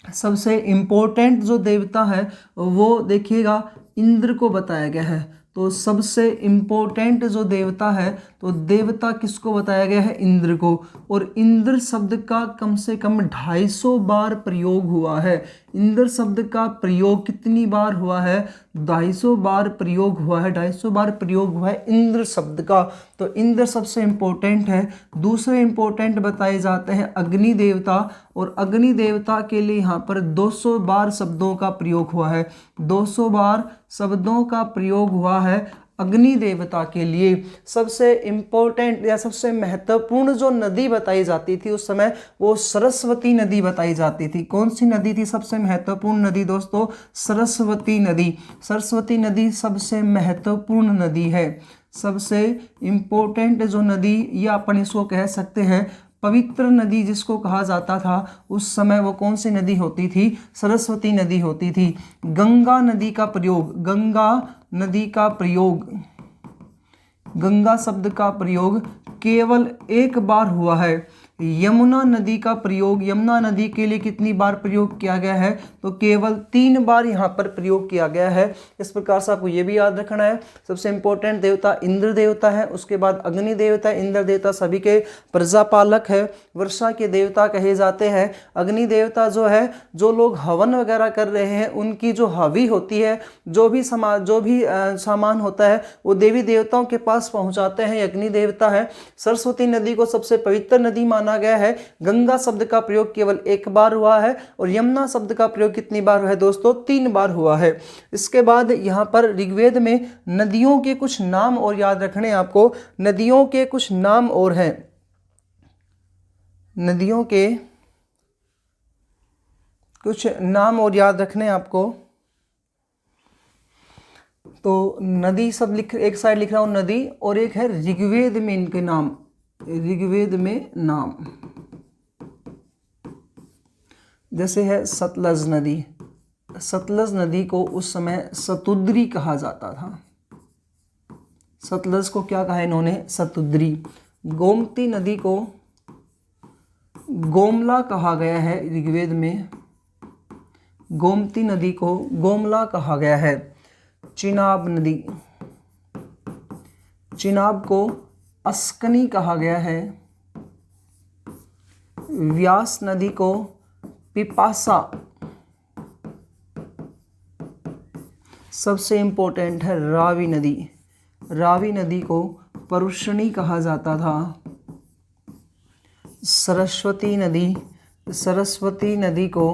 सबसे इम्पोर्टेंट जो देवता है वो देखिएगा इंद्र को बताया गया है। तो सबसे इम्पोर्टेंट जो देवता है, तो देवता किसको बताया गया है? इंद्र को। और इंद्र शब्द का कम से कम 250 बार प्रयोग हुआ है। इंद्र शब्द का प्रयोग कितनी बार हुआ है? 250 बार प्रयोग हुआ है, 250 बार प्रयोग हुआ है इंद्र शब्द का। तो इंद्र सबसे इम्पोर्टेंट है। दूसरे इम्पोर्टेंट बताए जाते हैं अग्नि देवता, और अग्नि देवता के लिए यहाँ पर 200 बार शब्दों का प्रयोग हुआ है, 200 बार शब्दों का प्रयोग हुआ है अग्नि देवता के लिए। सबसे इम्पोर्टेंट या सबसे महत्वपूर्ण जो नदी बताई जाती थी उस समय, वो सरस्वती नदी बताई जाती थी। कौन सी नदी थी सबसे महत्वपूर्ण नदी दोस्तों? सरस्वती नदी। सरस्वती नदी सबसे महत्वपूर्ण नदी है, सबसे इम्पोर्टेंट जो नदी, या अपन इसको कह सकते हैं पवित्र नदी जिसको कहा जाता था उस समय, वो कौन सी नदी होती थी? सरस्वती नदी होती थी। गंगा नदी का प्रयोग, गंगा नदी का प्रयोग, गंगा शब्द का प्रयोग केवल एक बार हुआ है। यमुना नदी का प्रयोग, यमुना नदी के लिए कितनी बार प्रयोग किया गया है? तो केवल 3 बार यहाँ पर प्रयोग किया गया है। इस प्रकार से आपको ये भी याद रखना है। सबसे इंपॉर्टेंट देवता इंद्र देवता है, उसके बाद अग्नि देवता। इंद्र देवता सभी के प्रजापालक है, वर्षा के देवता कहे जाते हैं। अग्नि देवता जो है, जो लोग हवन वगैरह कर रहे हैं उनकी जो हवी होती है, जो भी सामान होता है वो देवी देवताओं के पास पहुंचाते हैं, अग्नि देवता है। सरस्वती नदी को सबसे पवित्र नदी माना गया है। गंगा शब्द का प्रयोग केवल एक बार हुआ है, और यमुना शब्द का प्रयोग कितनी बार हुआ है दोस्तों? 3 बार हुआ है। इसके बाद यहाँ पर ऋग्वेद में नदियों के कुछ नाम और याद रखने आपको, नदियों के कुछ नाम और हैं, नदियों के कुछ नाम और याद रखने आपको। तो नदी सब एक साइड लिख रहा हूं नदी, और एक है ऋग्वेद में इनके नाम, ऋग्वेद में नाम, जैसे है सतलज नदी। सतलज नदी को उस समय सतुद्री कहा जाता था। सतलज को क्या कहा इन्होंने? सतुद्री। गोमती नदी को गोमला कहा गया है ऋग्वेद में, गोमती नदी को गोमला कहा गया है। चिनाब नदी, चिनाब को अस्कनी कहा गया है। व्यास नदी को पिपासा, सबसे इंपॉर्टेंट है रावी नदी, रावी नदी को परुषणी कहा जाता था। सरस्वती नदी, सरस्वती नदी को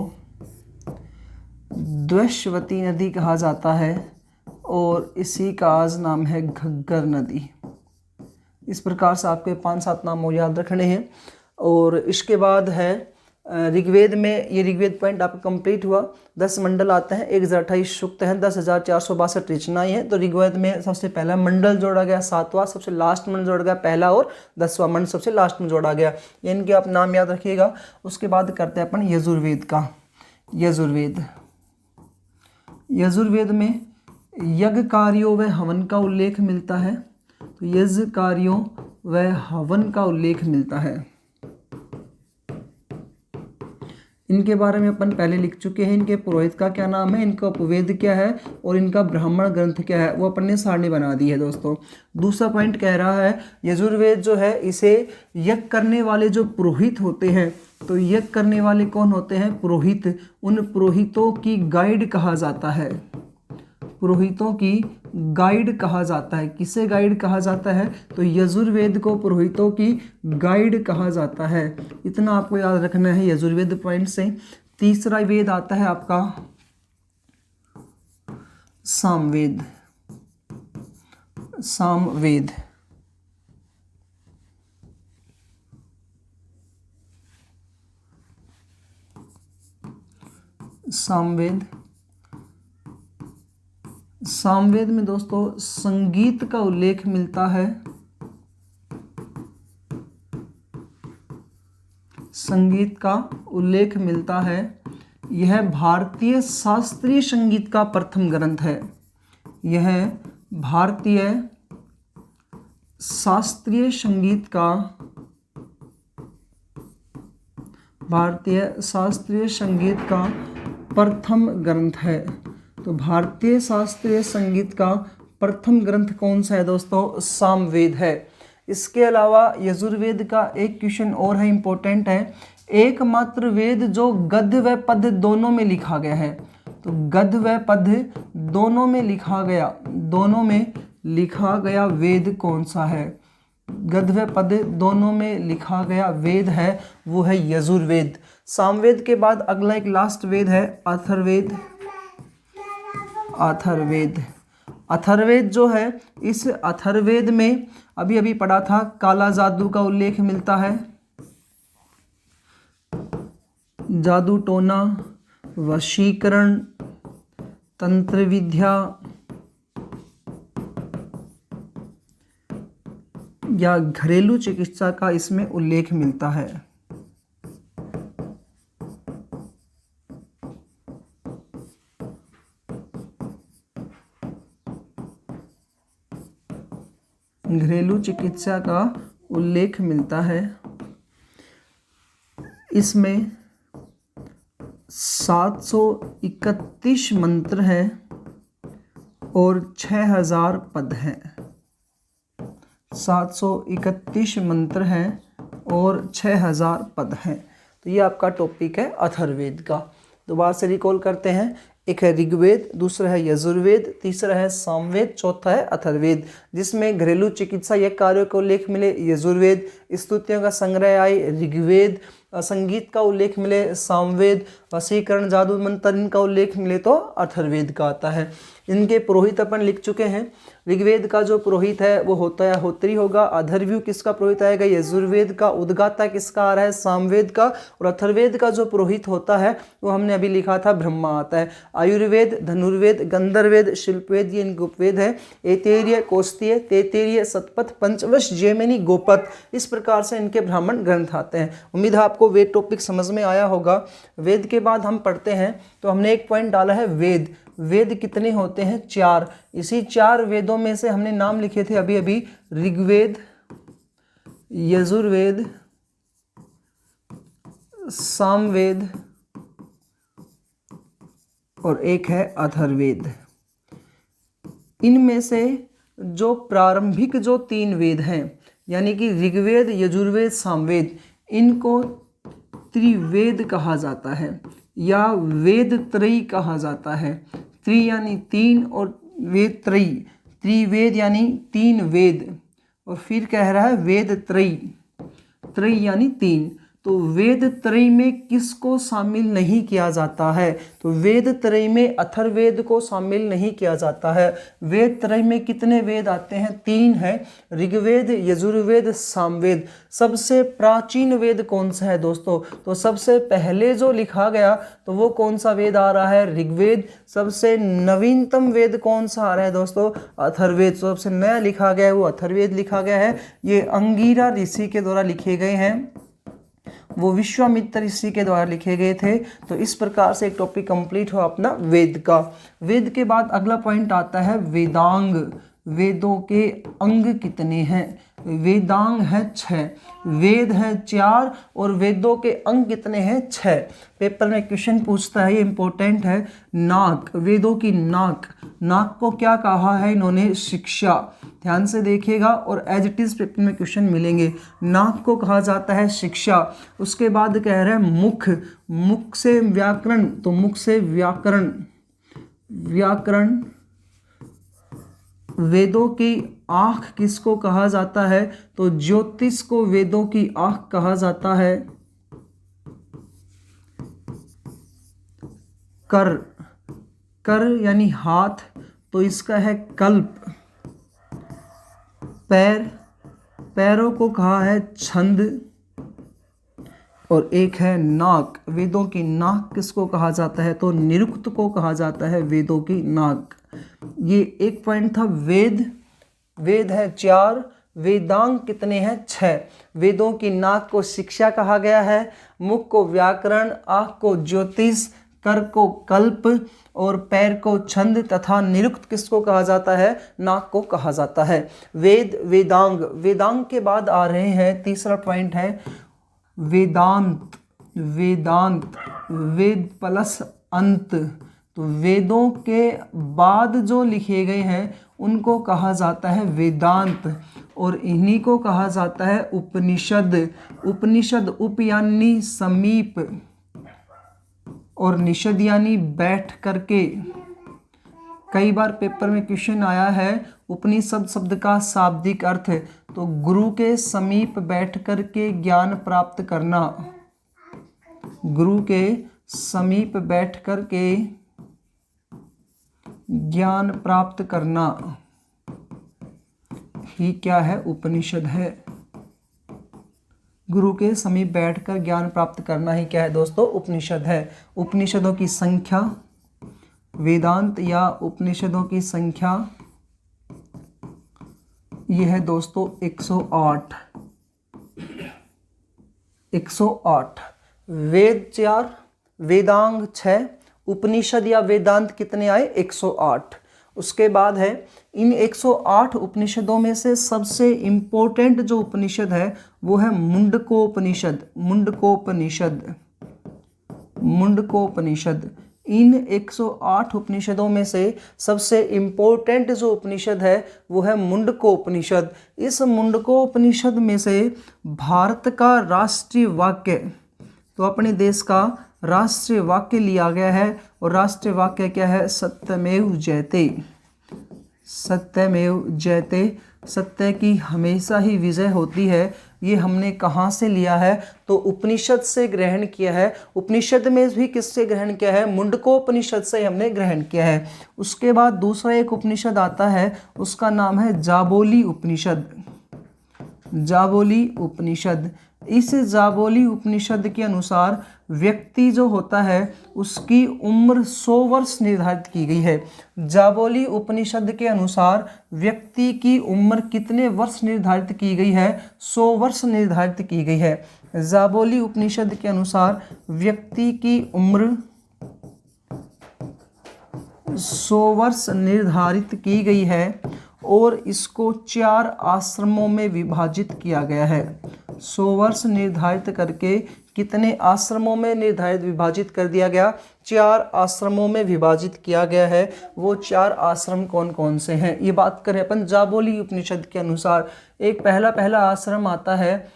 द्वैश्वती नदी कहा जाता है, और इसी का आज नाम है घग्गर नदी। इस प्रकार से आपके 5-7 नाम और याद रखने हैं। और इसके बाद है ऋग्वेद में, ये ऋग्वेद पॉइंट आपका कंप्लीट हुआ। 10 मंडल आते हैं, 1028 सूक्त हैं, 10,462 रचनाएं हैं। तो ऋग्वेद में सबसे पहला मंडल जोड़ा गया, 7वां सबसे लास्ट मंडल जोड़ा गया पहला, और 10वां मंडल सबसे लास्ट में जोड़ा गया। इनके आप नाम याद रखिएगा। उसके बाद करते हैं अपन यजुर्वेद का। यजुर्वेद, यजुर्वेद में यज्ञ कार्यों व हवन का उल्लेख मिलता है। तो यज्ञ कार्यों व हवन का उल्लेख मिलता है। इनके बारे में अपन पहले लिख चुके हैं। इनके पुरोहित का क्या नाम है, इनका उपवेद क्या है, और इनका ब्राह्मण ग्रंथ क्या है, वो अपन ने सारणी बना दी है दोस्तों। दूसरा पॉइंट कह रहा है यजुर्वेद जो है, इसे यज्ञ करने वाले जो पुरोहित होते हैं, तो यज्ञ करने वाले कौन होते हैं? पुरोहित। उन पुरोहितों की गाइड कहा जाता है, पुरोहितों की गाइड कहा जाता है। किसे गाइड कहा जाता है? तो यजुर्वेद को पुरोहितों की गाइड कहा जाता है। इतना आपको याद रखना है यजुर्वेद पॉइंट से। तीसरा वेद आता है आपका सामवेद। सामवेद, सामवेद, सामवेद में दोस्तों संगीत का उल्लेख मिलता है। संगीत का उल्लेख मिलता है। यह भारतीय शास्त्रीय संगीत का प्रथम ग्रंथ है। यह भारतीय शास्त्रीय संगीत का, भारतीय शास्त्रीय संगीत का प्रथम ग्रंथ है। तो भारतीय शास्त्रीय संगीत का प्रथम ग्रंथ कौन सा है दोस्तों? सामवेद है। इसके अलावा यजुर्वेद का एक क्वेश्चन और है, इम्पोर्टेंट है। एकमात्र वेद जो गद्य व पद्य दोनों में लिखा गया है। तो गद्य व पद्य दोनों में लिखा गया वेद कौन सा है? गद्य व पद्य दोनों में लिखा गया वेद है वो है यजुर्वेद। सामवेद के बाद अगला एक लास्ट वेद है अथर्ववेद। अथर्ववेद जो है, इस अथर्ववेद में अभी अभी पढ़ा था काला जादू का उल्लेख मिलता है। जादू टोना, वशीकरण, तंत्र विद्या या घरेलू चिकित्सा का इसमें उल्लेख मिलता है। घरेलू चिकित्सा का उल्लेख मिलता है। इसमें 731 मंत्र हैं और 6000 पद हैं। 731 मंत्र हैं और 6000 पद हैं। तो ये आपका टॉपिक है अथर्ववेद का। दोबारा से रिकॉल करते हैं। एक है ऋग्वेद, दूसरा है यजुर्वेद, तीसरा है सामवेद, चौथा है अथर्ववेद। जिसमें घरेलू चिकित्सा या कार्यों का उल्लेख मिले यजुर्वेद, स्तुतियों का संग्रह आए ऋग्वेद, संगीत का उल्लेख मिले सामवेद, वशीकरण, जादू मंत्र इनका उल्लेख मिले तो अथर्ववेद का आता है। इनके पुरोहित अपन लिख चुके हैं। ऋग्वेद का जो पुरोहित है वो होता है होत्री होगा। अथर्ववेद किसका पुरोहित आएगा? यजुर्वेद का। उद्गाता किसका आ रहा है? सामवेद का। और अथर्ववेद का जो पुरोहित होता है वो हमने अभी लिखा था ब्रह्मा आता है। आयुर्वेद, धनुर्वेद, गंधर्ववेद, शिल्पवेद ये इनके उपवेद है। एतेर्य, कौस्तीय, तेतेर्य, शतपथ, पंचवश, जैमिनी, गोपथ, इस प्रकार से इनके ब्राह्मण ग्रंथ आते हैं। उम्मीद है आपको वेद टॉपिक समझ में आया होगा। वेद के बाद हम पढ़ते हैं तो हमने एक पॉइंट डाला है वेद। वेद कितने होते हैं? 4। इसी 4 वेदों में से हमने नाम लिखे थे अभी अभी ऋग्वेद, यजुर्वेद, सामवेद और एक है अथर्ववेद। इनमें से जो प्रारंभिक जो 3 वेद हैं यानी कि ऋग्वेद, यजुर्वेद, सामवेद, इनको त्रिवेद कहा जाता है या वेद त्रयी कहा जाता है। त्रि यानी 3 और वेद त्रयी, त्रिवेद यानी 3 वेद। और फिर कह रहा है वेद त्रयी, त्रयी यानी 3। तो वेद त्रयी में किसको शामिल नहीं किया जाता है? तो वेद त्रयी में अथर्ववेद को शामिल नहीं किया जाता है। वेद त्रयी में कितने वेद आते हैं? 3 है, ऋग्वेद, यजुर्वेद, सामवेद। सबसे प्राचीन वेद कौन सा है दोस्तों? तो सबसे पहले जो लिखा गया तो वो कौन सा वेद आ रहा है? ऋग्वेद। सबसे नवीनतम वेद कौन सा आ रहा है दोस्तों? अथर्ववेद। सबसे नया लिखा गया है वो अथर्ववेद लिखा गया है। ये अंगिरा ऋषि के द्वारा लिखे गए हैं, वो विश्वामित्र ऋषि के द्वारा लिखे गए थे। तो इस प्रकार से एक टॉपिक कंप्लीट हो अपना वेद का। वेद के बाद अगला पॉइंट आता है वेदांग। वेदों के अंग कितने हैं? वेदांग है 6, वेद है 4 और वेदों के अंग कितने हैं? 6। पेपर में क्वेश्चन पूछता है, ये इंपॉर्टेंट है। नाक, वेदों की नाक, नाक को क्या कहा है इन्होंने? शिक्षा। ध्यान से देखिएगा और एज इट इज पेपर में क्वेश्चन मिलेंगे। नाक को कहा जाता है शिक्षा। उसके बाद कह रहे हैं मुख, मुख से व्याकरण, तो मुख से व्याकरण, व्याकरण। वेदों की आँख किसको कहा जाता है? तो ज्योतिष को वेदों की आँख कहा जाता है। कर, कर यानी हाथ, तो इसका है कल्प। पैर, पैरों को कहा है छंद। और एक है नाक, वेदों की नाक किसको कहा जाता है? तो निरुक्त को कहा जाता है वेदों की नाक। ये एक पॉइंट था वेद। वेद है 4, वेदांग कितने हैं? 6। वेदों की नाक को शिक्षा कहा गया है, मुख को व्याकरण, आँख को ज्योतिष, कर को कल्प और पैर को छंद तथा निरुक्त किसको कहा जाता है? नाक को कहा जाता है। वेद, वेदांग। वेदांग के बाद आ रहे हैं तीसरा पॉइंट है वेदांत। वेदांत, वेद प्लस अंत। तो वेदों के बाद जो लिखे गए हैं उनको कहा जाता है वेदांत, और इन्हीं को कहा जाता है उपनिषद। उपनिषद, उप यानी समीप और निषद यानी बैठ करके। कई बार पेपर में क्वेश्चन आया है उपनिषद शब्द का शाब्दिक अर्थ, तो गुरु के समीप बैठ करके ज्ञान प्राप्त करना। गुरु के समीप बैठ करके ज्ञान प्राप्त करना ही क्या है? उपनिषद है। गुरु के समीप बैठकर ज्ञान प्राप्त करना ही क्या है दोस्तों? उपनिषद है। उपनिषदों की संख्या, वेदांत या उपनिषदों की संख्या यह है दोस्तों 108। 108। वेद 4, वेदांग 6, उपनिषद या वेदांत कितने आए? 108। उसके बाद है इन 108 उपनिषदों में से सबसे इम्पोर्टेंट जो उपनिषद है वो है मुंडकोपनिषद। मुंडकोपनिषद, मुंडकोपनिषद। इन 108 उपनिषदों में से सबसे इम्पोर्टेंट जो उपनिषद है वो है मुंडकोपनिषद। इस मुंडकोपनिषद में से भारत का राष्ट्रीय वाक्य, तो अपने देश का राष्ट्रीय वाक्य लिया गया है, और राष्ट्रीय वाक्य क्या है? सत्यमेव जयते। सत्यमेव जयते, सत्य की हमेशा ही विजय होती है। ये हमने कहाँ से लिया है? तो उपनिषद से ग्रहण किया है। उपनिषद में भी किससे ग्रहण किया है? मुंडकोपनिषद से हमने ग्रहण किया है। उसके बाद दूसरा एक उपनिषद आता है, उसका नाम है जाबोली उपनिषद। जाबोली उपनिषद। इस जाबोली उपनिषद के अनुसार व्यक्ति जो होता है उसकी उम्र 100 वर्ष निर्धारित की गई है। जाबोली उपनिषद के अनुसार व्यक्ति की उम्र कितने वर्ष निर्धारित की गई है? 100 वर्ष निर्धारित की गई है। जाबोली उपनिषद के अनुसार व्यक्ति की उम्र 100 वर्ष निर्धारित की गई है, और इसको 4 आश्रमों में विभाजित किया गया है। 100 वर्ष निर्धारित करके कितने आश्रमों में निर्धारित विभाजित कर दिया गया? 4 आश्रमों में विभाजित किया गया है। वो 4 आश्रम कौन कौन से हैं? ये बात करें अपन जाबोली उपनिषद के अनुसार। एक पहला आश्रम आता है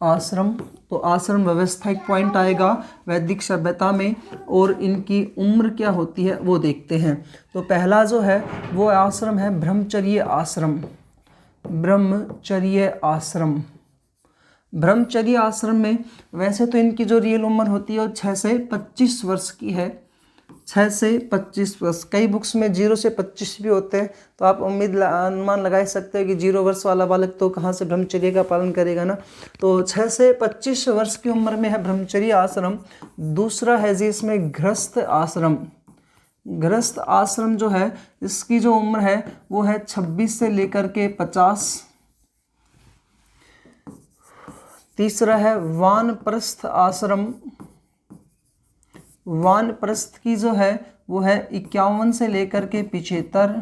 आश्रम, तो आश्रम व्यवस्था एक पॉइंट आएगा वैदिक सभ्यता में, और इनकी उम्र क्या होती है वो देखते हैं। तो पहला जो है वो आश्रम है ब्रह्मचर्य आश्रम। ब्रह्मचर्य आश्रम। ब्रह्मचर्य आश्रम में वैसे तो इनकी जो रियल उम्र होती है वो 6 से 25 वर्ष की है। 6 से 25 वर्ष। कई बुक्स में 0 से 25 भी होते हैं, तो आप अनुमान लगा सकते हैं कि 0 वर्ष वाला बालक तो कहाँ से ब्रह्मचर्य का पालन करेगा ना। तो 6 से 25 वर्ष की उम्र में है ब्रह्मचर्य आश्रम। दूसरा है जी इसमें गृहस्थ आश्रम। गृहस्थ आश्रम जो है इसकी जो उम्र है वो है 26 से लेकर के 50। तीसरा है वानप्रस्थ आश्रम। वानप्रस्थ की जो है वो है 51 से लेकर के 75।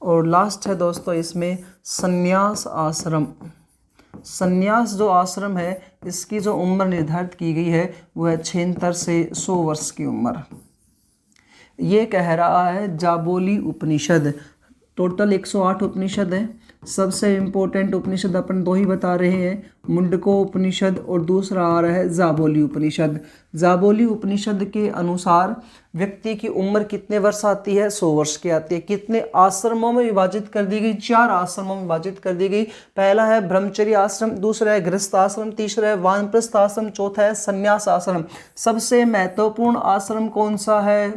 और लास्ट है दोस्तों इसमें संन्यास आश्रम। संन्यास जो आश्रम है इसकी जो उम्र निर्धारित की गई है वो है 76 से 100 वर्ष की उम्र। ये कह रहा है जाबोली उपनिषद। टोटल 108 उपनिषद हैं। सबसे इम्पोर्टेंट उपनिषद अपन 2 ही बता रहे हैं, मुंडको उपनिषद और दूसरा आ रहा है जाबोली उपनिषद। जाबोली उपनिषद के अनुसार व्यक्ति की उम्र कितने वर्ष आती है? 100 वर्ष की आती है। कितने आश्रमों में विभाजित कर दी गई? 4 आश्रमों में विभाजित कर दी गई। पहला है ब्रह्मचर्य आश्रम, दूसरा है गृहस्थ आश्रम, तीसरा है वानप्रस्थ आश्रम, चौथा है संन्यास आश्रम। सबसे महत्वपूर्ण आश्रम कौन सा है?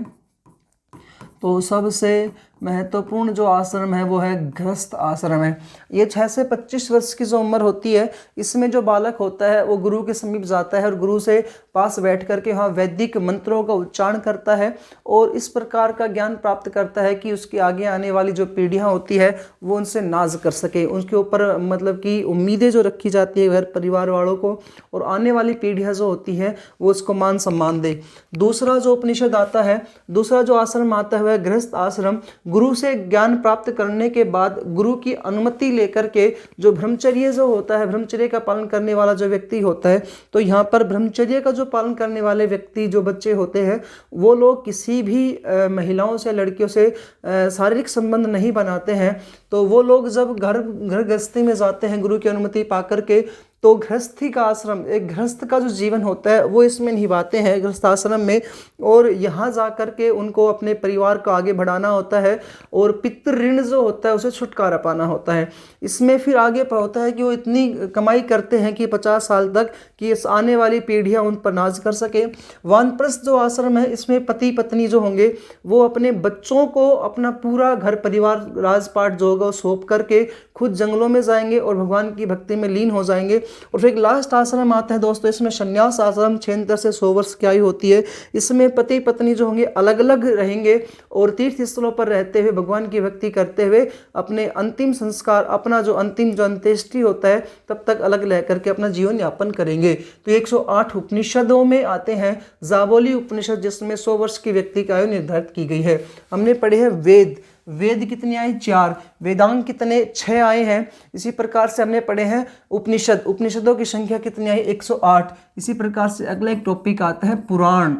तो सबसे महत्वपूर्ण जो आश्रम है वो है गृहस्थ आश्रम है। ये 6 से 25 वर्ष की जो उम्र होती है इसमें जो बालक होता है वो गुरु के समीप जाता है और गुरु से पास बैठ करके वहाँ वैदिक मंत्रों का उच्चारण करता है और इस प्रकार का ज्ञान प्राप्त करता है कि उसकी आगे आने वाली जो पीढ़ियाँ होती है वो उनसे नाज कर सके, उनके ऊपर मतलब कि उम्मीदें जो रखी जाती है घर परिवार वालों को, और आने वाली पीढ़ियाँ जो होती है वो उसको मान सम्मान दे। दूसरा जो उपनिषद आता है, दूसरा जो आश्रम आता है वह गृहस्थ आश्रम, गुरु से ज्ञान प्राप्त करने के बाद गुरु की अनुमति लेकर के जो ब्रह्मचर्य जो होता है, ब्रह्मचर्य का पालन करने वाला जो व्यक्ति होता है, तो यहाँ पर ब्रह्मचर्य का जो पालन करने वाले व्यक्ति जो बच्चे होते हैं वो लोग किसी भी महिलाओं से, लड़कियों से शारीरिक संबंध नहीं बनाते हैं। तो वो लोग जब घर गृहस्थी में जाते हैं गुरु की अनुमति पा करके, तो गृहस्थी का आश्रम, एक गृहस्थ का जो जीवन होता है वो इसमें निभाते हैं गृहस्थाश्रम में, और यहाँ जा कर के उनको अपने परिवार को आगे बढ़ाना होता है और पितृ ऋण जो होता है उसे छुटकारा पाना होता है। इसमें फिर आगे होता है कि वो इतनी कमाई करते हैं कि 50 साल तक कि इस आने वाली पीढ़ियाँ उन पर नाज कर सके। वानप्रस्थ जो आश्रम है इसमें पति पत्नी जो होंगे वो अपने बच्चों को अपना पूरा घर परिवार राजपाट जो होगा सौंप करके खुद जंगलों में जाएंगे और भगवान की भक्ति में लीन हो जाएंगे। और फिर एक लास्ट आश्रम आता है दोस्तों, इसमें संन्यास आश्रम 76 से 100 वर्ष की आयु होती है। इसमें पति पत्नी जो होंगे अलग अलग रहेंगे और तीर्थ स्थलों पर रहते हुए भगवान की भक्ति करते हुए अपने अंतिम संस्कार, अपना जो अंतिम जो अंत्येष्टि होता है तब तक अलग रह करके अपना जीवन यापन करेंगे। तो 108 उपनिषदों में आते हैं जाबोली उपनिषद, जिसमें 100 वर्ष की व्यक्ति की आयु निर्धारित की गई है। हमने पढ़े हैं वेद, वेद कितने आए? 4। वेदांग कितने? 6 आए हैं। इसी प्रकार से हमने पढ़े हैं उपनिषद, उपनिषदों की संख्या कितनी आई? 108। इसी प्रकार से अगला एक टॉपिक आता है पुराण।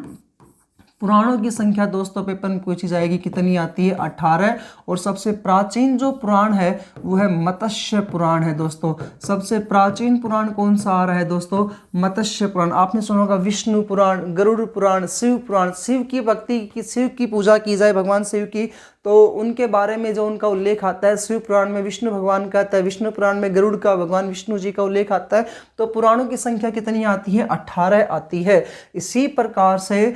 पुराणों की संख्या दोस्तों पेपर में पूछी जाएगी, कितनी आती है? 18। और सबसे प्राचीन जो पुराण है वो है मत्स्य पुराण है दोस्तों। सबसे प्राचीन पुराण कौन सा आ रहा है दोस्तों? मत्स्य पुराण। आपने सुना होगा विष्णु पुराण, गरुड़ पुराण, शिव पुराण। शिव की भक्ति की, शिव की पूजा की जाए, भगवान शिव की, तो उनके बारे में जो उनका उल्लेख आता है शिव पुराण में विष्णु भगवान का आता है, विष्णु पुराण में गरुड़ का, भगवान विष्णु जी का उल्लेख आता है। तो पुराणों की संख्या कितनी आती है? 18 आती है। इसी प्रकार से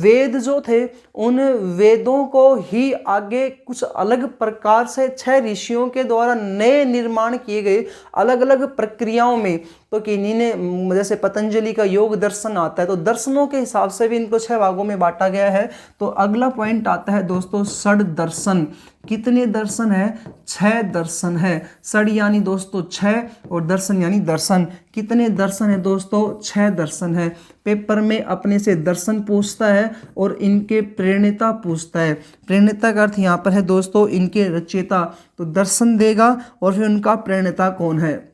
वेद जो थे उन वेदों को ही आगे कुछ अलग प्रकार से 6 ऋषियों के द्वारा नए निर्माण किए गए अलग अलग प्रक्रियाओं में। तो किन्हीं ने, जैसे पतंजलि का योग दर्शन आता है, तो दर्शनों के हिसाब से भी इनको 6 भागों में बांटा गया है। तो अगला पॉइंट आता है दोस्तों षड दर्शन। कितने दर्शन है? 6 दर्शन है। षड यानी दोस्तों 6 और दर्शन यानी दर्शन। कितने दर्शन है दोस्तों? 6 दर्शन है। पेपर में अपने से दर्शन पूछता है और इनके प्रेरणा पूछता है। प्रेरणा का अर्थ यहाँ पर है दोस्तों इनके रचयिता, तो दर्शन देगा और फिर उनका प्रेरणा कौन है।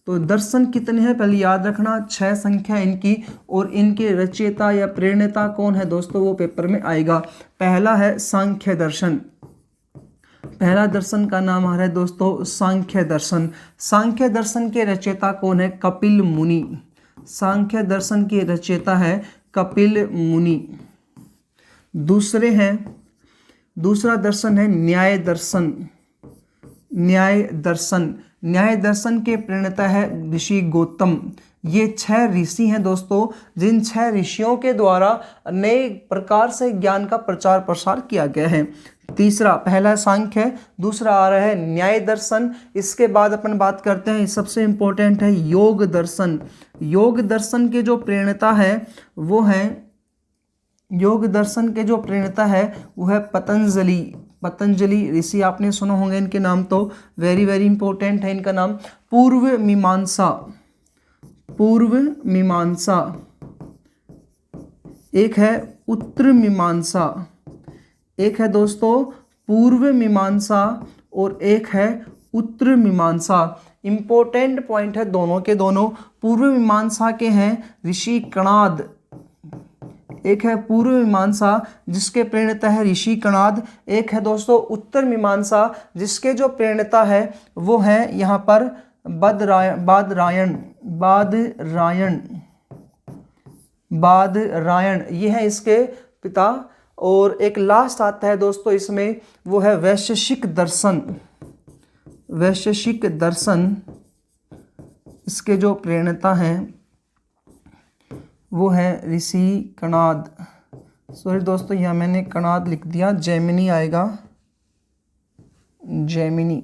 तो दर्शन कितने हैं पहले याद रखना, 6 संख्या इनकी, और इनके रचयिता या प्रेरणा कौन है दोस्तों वो पेपर में आएगा। पहला है सांख्य दर्शन। पहला दर्शन का नाम आ रहा है दोस्तों सांख्य दर्शन। सांख्य दर्शन के रचयिता कौन है? कपिल मुनि। सांख्य दर्शन के रचयिता है कपिल मुनि। दूसरा दर्शन है न्याय दर्शन। न्याय दर्शन, न्याय दर्शन के प्रणेता है ऋषि गौतम। ये 6 ऋषि हैं दोस्तों, जिन 6 ऋषियों के द्वारा नए प्रकार से ज्ञान का प्रचार प्रसार किया गया है। तीसरा, पहला सांख्य, दूसरा आ रहा है न्याय दर्शन। इसके बाद अपन बात करते हैं, सबसे इंपॉर्टेंट है योग दर्शन। योग दर्शन के जो प्रणेता है वो है, योग दर्शन के जो प्रणेता है वो है पतंजलि। पतंजलि ऋषि आपने सुना होंगे इनके नाम, तो वेरी वेरी इंपॉर्टेंट है इनका नाम। पूर्व मीमांसा, पूर्व मीमांसा। एक है उत्तर मीमांसा। एक है दोस्तों पूर्व मीमांसा और एक है उत्तर मीमांसा। इंपॉर्टेंट पॉइंट है दोनों के दोनों। पूर्व मीमांसा के हैं ऋषि कणाद। एक है पूर्व मीमांसा जिसके प्रणेता है ऋषि कणाद। एक है दोस्तों उत्तर मीमांसा जिसके जो प्रणेता है वो है यहाँ पर बादरायण, ये है इसके पिता। और एक लास्ट आता है दोस्तों इसमें, वो है वैशेषिक दर्शन। वैशेषिक दर्शन, इसके जो प्रणेता हैं वो है ऋषि कणाद। सॉरी दोस्तों यहाँ मैंने कणाद लिख दिया, जैमिनी आएगा, जैमिनी,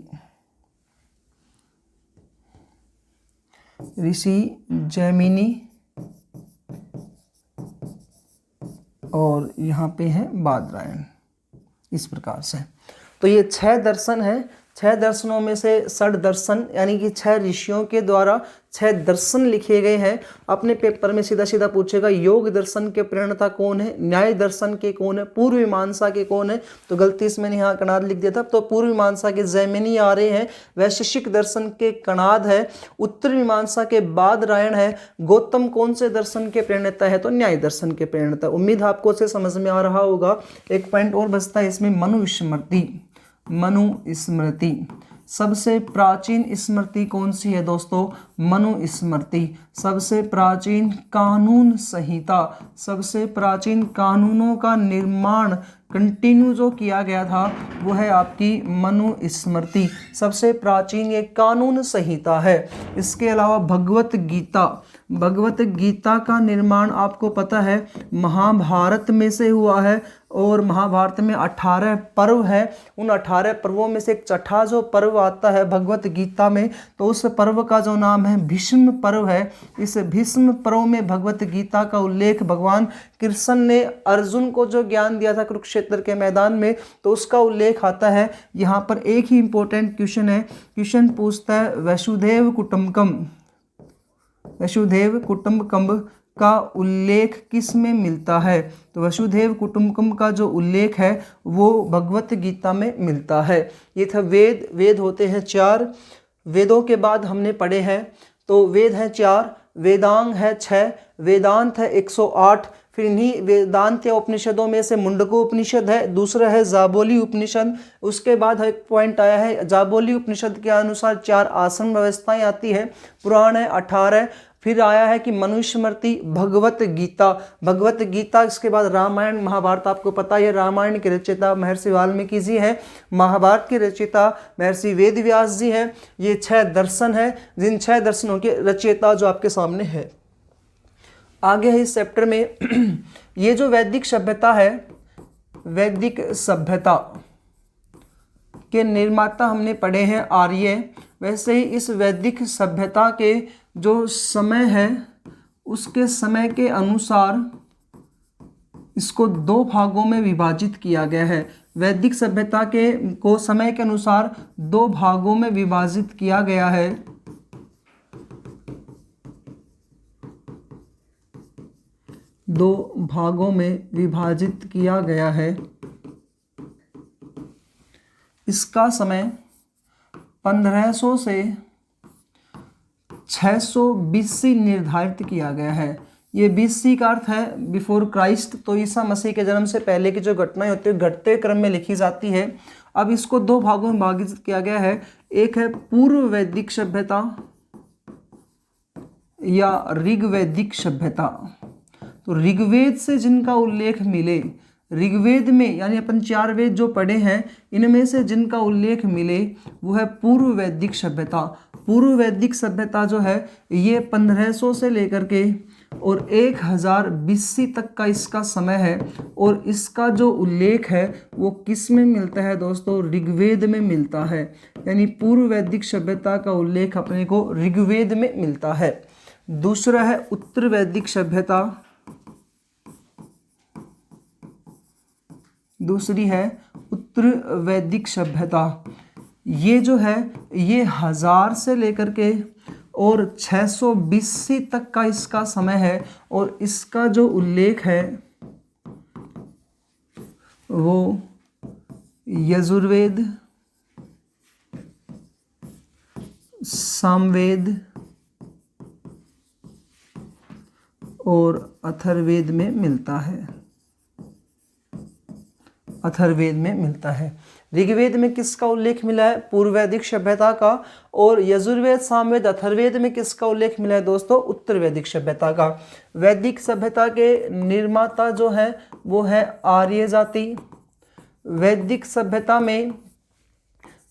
ऋषि जैमिनी। और यहाँ पे है बादरायण, इस प्रकार से। तो ये 6 दर्शन है। 6 दर्शनों में से षड दर्शन यानी कि 6 ऋषियों के द्वारा 6 दर्शन लिखे गए हैं। अपने पेपर में सीधा सीधा पूछेगा योग दर्शन के प्रणेता कौन है, न्याय दर्शन के कौन है, पूर्व मीमांसा के कौन है। तो गलती इसमें यहाँ कणाद लिख दिया था, तो पूर्व मीमांसा के जैमिनी आ रहे हैं, वैशेषिक दर्शन के कणाद है, उत्तर मीमांसा के बादरायण है। गौतम कौन से दर्शन के प्रणेता है, तो न्याय दर्शन के प्रणेता। उम्मीद आपको से समझ में आ रहा होगा। एक पॉइंट और बचता है इसमें, मनुस्मृति। मनुस्मृति सबसे प्राचीन स्मृति कौन सी है दोस्तों, मनुस्मृति। सबसे प्राचीन कानून संहिता, सबसे प्राचीन कानूनों का निर्माण कंटिन्यू जो किया गया था वो है आपकी मनुस्मृति। सबसे प्राचीन ये कानून संहिता है। इसके अलावा भगवत गीता, भगवत गीता का निर्माण आपको पता है महाभारत में से हुआ है, और महाभारत में 18 पर्व है। उन 18 पर्वों में से एक छठा जो पर्व आता है भगवत गीता में, तो उस पर्व का जो नाम है भीष्म पर्व है। इस भीष्म पर्व में भगवत गीता का उल्लेख भगवान कृष्ण ने अर्जुन को जो ज्ञान दिया था कुरुक्षेत्र के मैदान में, तो उसका उल्लेख आता है। यहाँ पर एक ही इंपॉर्टेंट क्वेश्चन है, क्वेश्चन पूछता है वसुदेव कुटुंबकम, वसुदेव कुटुंबकम का उल्लेख किस में मिलता है। तो वसुधैव कुटुंबकम का जो उल्लेख है वो भगवत गीता में मिलता है। ये था वेद। वेद होते हैं 4, वेदों के बाद हमने पढ़े हैं, तो वेद हैं 4, वेदांग है 6, वेदांत है 108। फिर इन्हीं वेदांत या उपनिषदों में से मुंडको उपनिषद है, दूसरा है जाबोली उपनिषद। उसके बाद एक पॉइंट आया है जाबोली उपनिषद के अनुसार 4 आसन व्यवस्थाएं आती है, पुराण है 18। फिर आया है कि मनुस्मृति, भगवत गीता, भगवत गीता। इसके बाद रामायण महाभारत, आपको पता है रामायण के रचयिता महर्षि वाल्मीकि जी हैं, महाभारत के रचयिता महर्षि वेद व्यास जी हैं। ये 6 दर्शन है, जिन 6 दर्शनों के रचयिता जो आपके सामने है। आगे है इस चैप्टर में ये जो वैदिक सभ्यता है, वैदिक सभ्यता के निर्माता हमने पढ़े हैं आर्य। वैसे ही इस वैदिक सभ्यता के जो समय है उसके समय के अनुसार इसको 2 भागों में विभाजित किया गया है। वैदिक सभ्यता के को समय के अनुसार 2 भागों में विभाजित किया गया है। दो भागों में विभाजित किया गया है। इसका समय 1500 से 600 BC निर्धारित किया गया है। ये BC का अर्थ है बिफोर क्राइस्ट, तो ईसा मसीह के जन्म से पहले की जो घटनाएं होती है घटते क्रम में लिखी जाती है। अब इसको 2 भागों में विभाजित किया गया है। एक है पूर्व वैदिक सभ्यता या ऋग्वैदिक सभ्यता। तो ऋग्वेद से जिनका उल्लेख मिले, ऋग्वेद में यानी अपन 4 वेद जो पढ़े हैं इनमें से जिनका उल्लेख मिले वो है पूर्व वैदिक सभ्यता। पूर्व वैदिक सभ्यता जो है ये 1500 से लेकर के और 1000 BC तक का इसका समय है, और इसका जो उल्लेख है वो किस में मिलता है दोस्तों, ऋग्वेद में मिलता है। यानी पूर्व वैदिक सभ्यता का उल्लेख अपने को ऋग्वेद में मिलता है। दूसरा है उत्तर वैदिक सभ्यता, दूसरी है उत्तर वैदिक सभ्यता। ये जो है ये 1000 से लेकर के और 600 BC तक का इसका समय है, और इसका जो उल्लेख है वो यजुर्वेद, सामवेद और अथर्ववेद में मिलता है। अथर्ववेद में मिलता है। ऋग्वेद में किसका उल्लेख मिला है, पूर्व वैदिक सभ्यता का, और यजुर्वेद, सामवेद, अथर्ववेद में किसका उल्लेख मिला है दोस्तों, उत्तर वैदिक सभ्यता का। वैदिक सभ्यता के निर्माता जो है वो है आर्य जाति। वैदिक सभ्यता में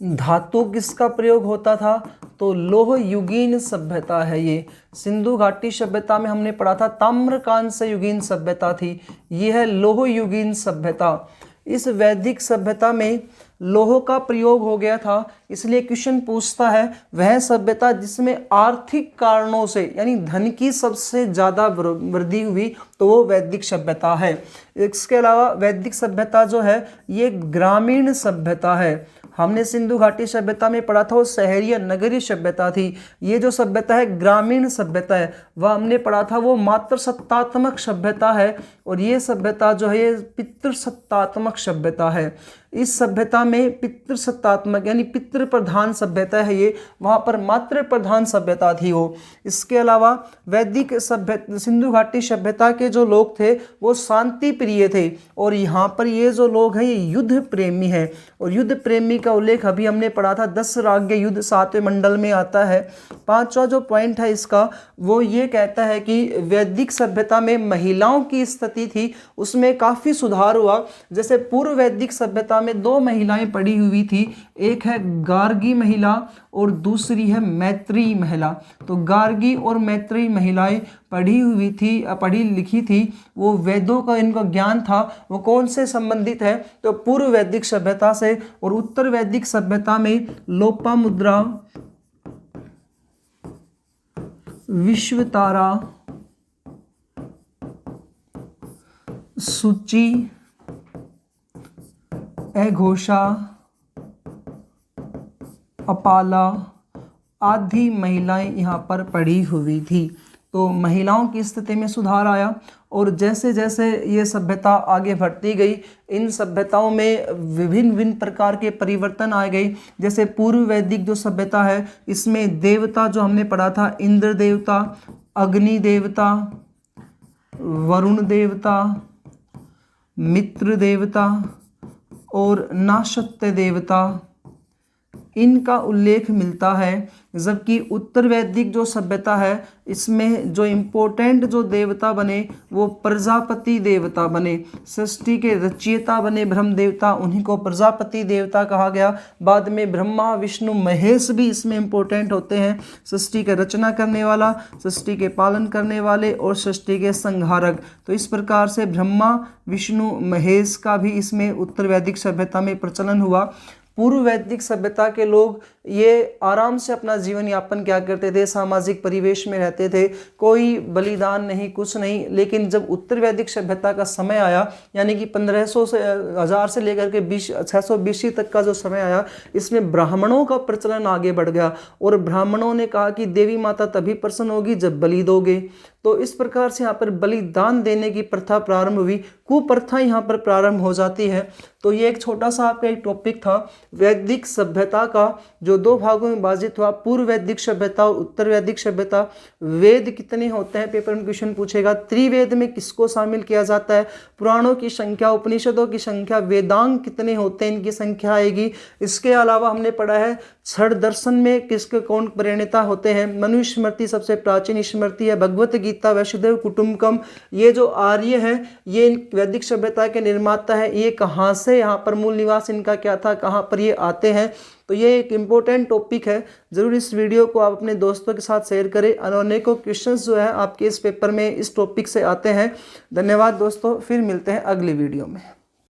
धातु किसका प्रयोग होता था, तो लोह युगीन सभ्यता है ये। सिंधु घाटी सभ्यता में हमने पढ़ा था ताम्रकांस्य युगीन सभ्यता थी, ये है लोह युगीन सभ्यता। इस वैदिक सभ्यता में लोह का प्रयोग हो गया था, इसलिए क्वेश्चन पूछता है वह सभ्यता जिसमें आर्थिक कारणों से यानी धन की सबसे ज़्यादा वृद्धि हुई, तो वो वैदिक सभ्यता है। इसके अलावा वैदिक सभ्यता जो है ये ग्रामीण सभ्यता है। हमने सिंधु घाटी सभ्यता में पढ़ा था वो शहरी या नगरीय सभ्यता थी। ये जो सभ्यता है ग्रामीण सभ्यता है, वह हमने पढ़ा था वो मातृसत्तात्मक सभ्यता है। और ये सभ्यता जो है ये पितृसत्तात्मक सभ्यता है। इस सभ्यता में पितृसत्तात्मक यानी पितृ प्रधान सभ्यता है ये, वहाँ पर मातृ प्रधान सभ्यता थी वो। इसके अलावा वैदिक सभ्यता सिंधु घाटी सभ्यता के जो लोग थे वो शांति प्रिय थे, और यहाँ पर ये जो लोग हैं ये युद्ध प्रेमी हैं। और युद्ध प्रेमी का उल्लेख अभी हमने पढ़ा था, 10 राज्य युद्ध 7वें मंडल में आता है। 5वां जो पॉइंट है इसका वो ये कहता है कि वैदिक सभ्यता में महिलाओं की स्थिति थी उसमें काफ़ी सुधार हुआ। जैसे पूर्व वैदिक सभ्यता में 2 महिलाएं पढ़ी हुई थी, एक है गार्गी महिला और दूसरी है मैत्रेयी महिला। तो गार्गी और मैत्रेयी महिलाएं पढ़ी लिखी थी, वो वेदों का इनका ज्ञान था। वो कौन से संबंधित है तो पूर्व वैदिक सभ्यता से। और उत्तर वैदिक सभ्यता में लोपामुद्रा, विश्वतारा, सूची, अघोषा, अपाला आदि महिलाएं यहाँ पर पढ़ी हुई थी। तो महिलाओं की स्थिति में सुधार आया। और जैसे जैसे ये सभ्यता आगे बढ़ती गई, इन सभ्यताओं में विभिन्न प्रकार के परिवर्तन आ गए। जैसे पूर्व वैदिक जो सभ्यता है इसमें देवता जो हमने पढ़ा था, इंद्र देवता, अग्नि देवता, वरुण देवता, मित्र देवता और नाशत्य देवता, इनका उल्लेख मिलता है। जबकि उत्तर वैदिक जो सभ्यता है इसमें जो इम्पोर्टेंट जो देवता बने वो प्रजापति देवता बने। सृष्टि के रचयिता बने ब्रह्म देवता, उन्हीं को प्रजापति देवता कहा गया। बाद में ब्रह्मा, विष्णु, महेश भी इसमें इम्पोर्टेंट होते हैं। सृष्टि की रचना करने वाला, सृष्टि के पालन करने वाले और सृष्टि के संहारक। तो इस प्रकार से ब्रह्मा, विष्णु, महेश का भी इसमें उत्तर वैदिक सभ्यता में प्रचलन हुआ। पूर्व वैदिक सभ्यता के लोग ये आराम से अपना जीवन यापन क्या करते थे, सामाजिक परिवेश में रहते थे, कोई बलिदान नहीं, कुछ नहीं। लेकिन जब उत्तर वैदिक सभ्यता का समय आया, यानी कि 1500 से 1000 से लेकर के 600 BC तक का जो समय आया, इसमें ब्राह्मणों का प्रचलन आगे बढ़ गया। और ब्राह्मणों ने कहा कि देवी माता तभी प्रसन्न होगी जब बलि दोगे। तो इस प्रकार से यहाँ पर बलिदान देने की प्रथा प्रारंभ हुई, कुप्रथा यहाँ पर प्रारंभ हो जाती है। तो ये एक छोटा सा आपका एक टॉपिक था वैदिक सभ्यता का, जो 2 भागों में विभाजित हुआ, पूर्व वैदिक सभ्यता और उत्तर वैदिक सभ्यता। वेद कितने होते हैं, पेपर में क्वेश्चन पूछेगा। त्रिवेद में किसको शामिल किया जाता है, पुराणों की संख्या, उपनिषदों की संख्या, वेदांग कितने होते हैं, इनकी संख्या आएगी। इसके अलावा हमने पढ़ा है छठ दर्शन में किसके कौन प्रणेता होते हैं। मनु स्मृति सबसे प्राचीन स्मृति है, भगवत गीता, वसुदेव कुटुंबकम। ये जो आर्य है ये वैदिक सभ्यता के निर्माता है। ये कहाँ से, यहाँ पर मूल निवास इनका क्या था, कहाँ पर ये आते हैं। तो ये एक इम्पोर्टेंट टॉपिक है। ज़रूर इस वीडियो को आप अपने दोस्तों के साथ शेयर करें। अनेकों क्वेश्चंस जो है आपके इस पेपर में इस टॉपिक से आते हैं। धन्यवाद दोस्तों, फिर मिलते हैं अगली वीडियो में।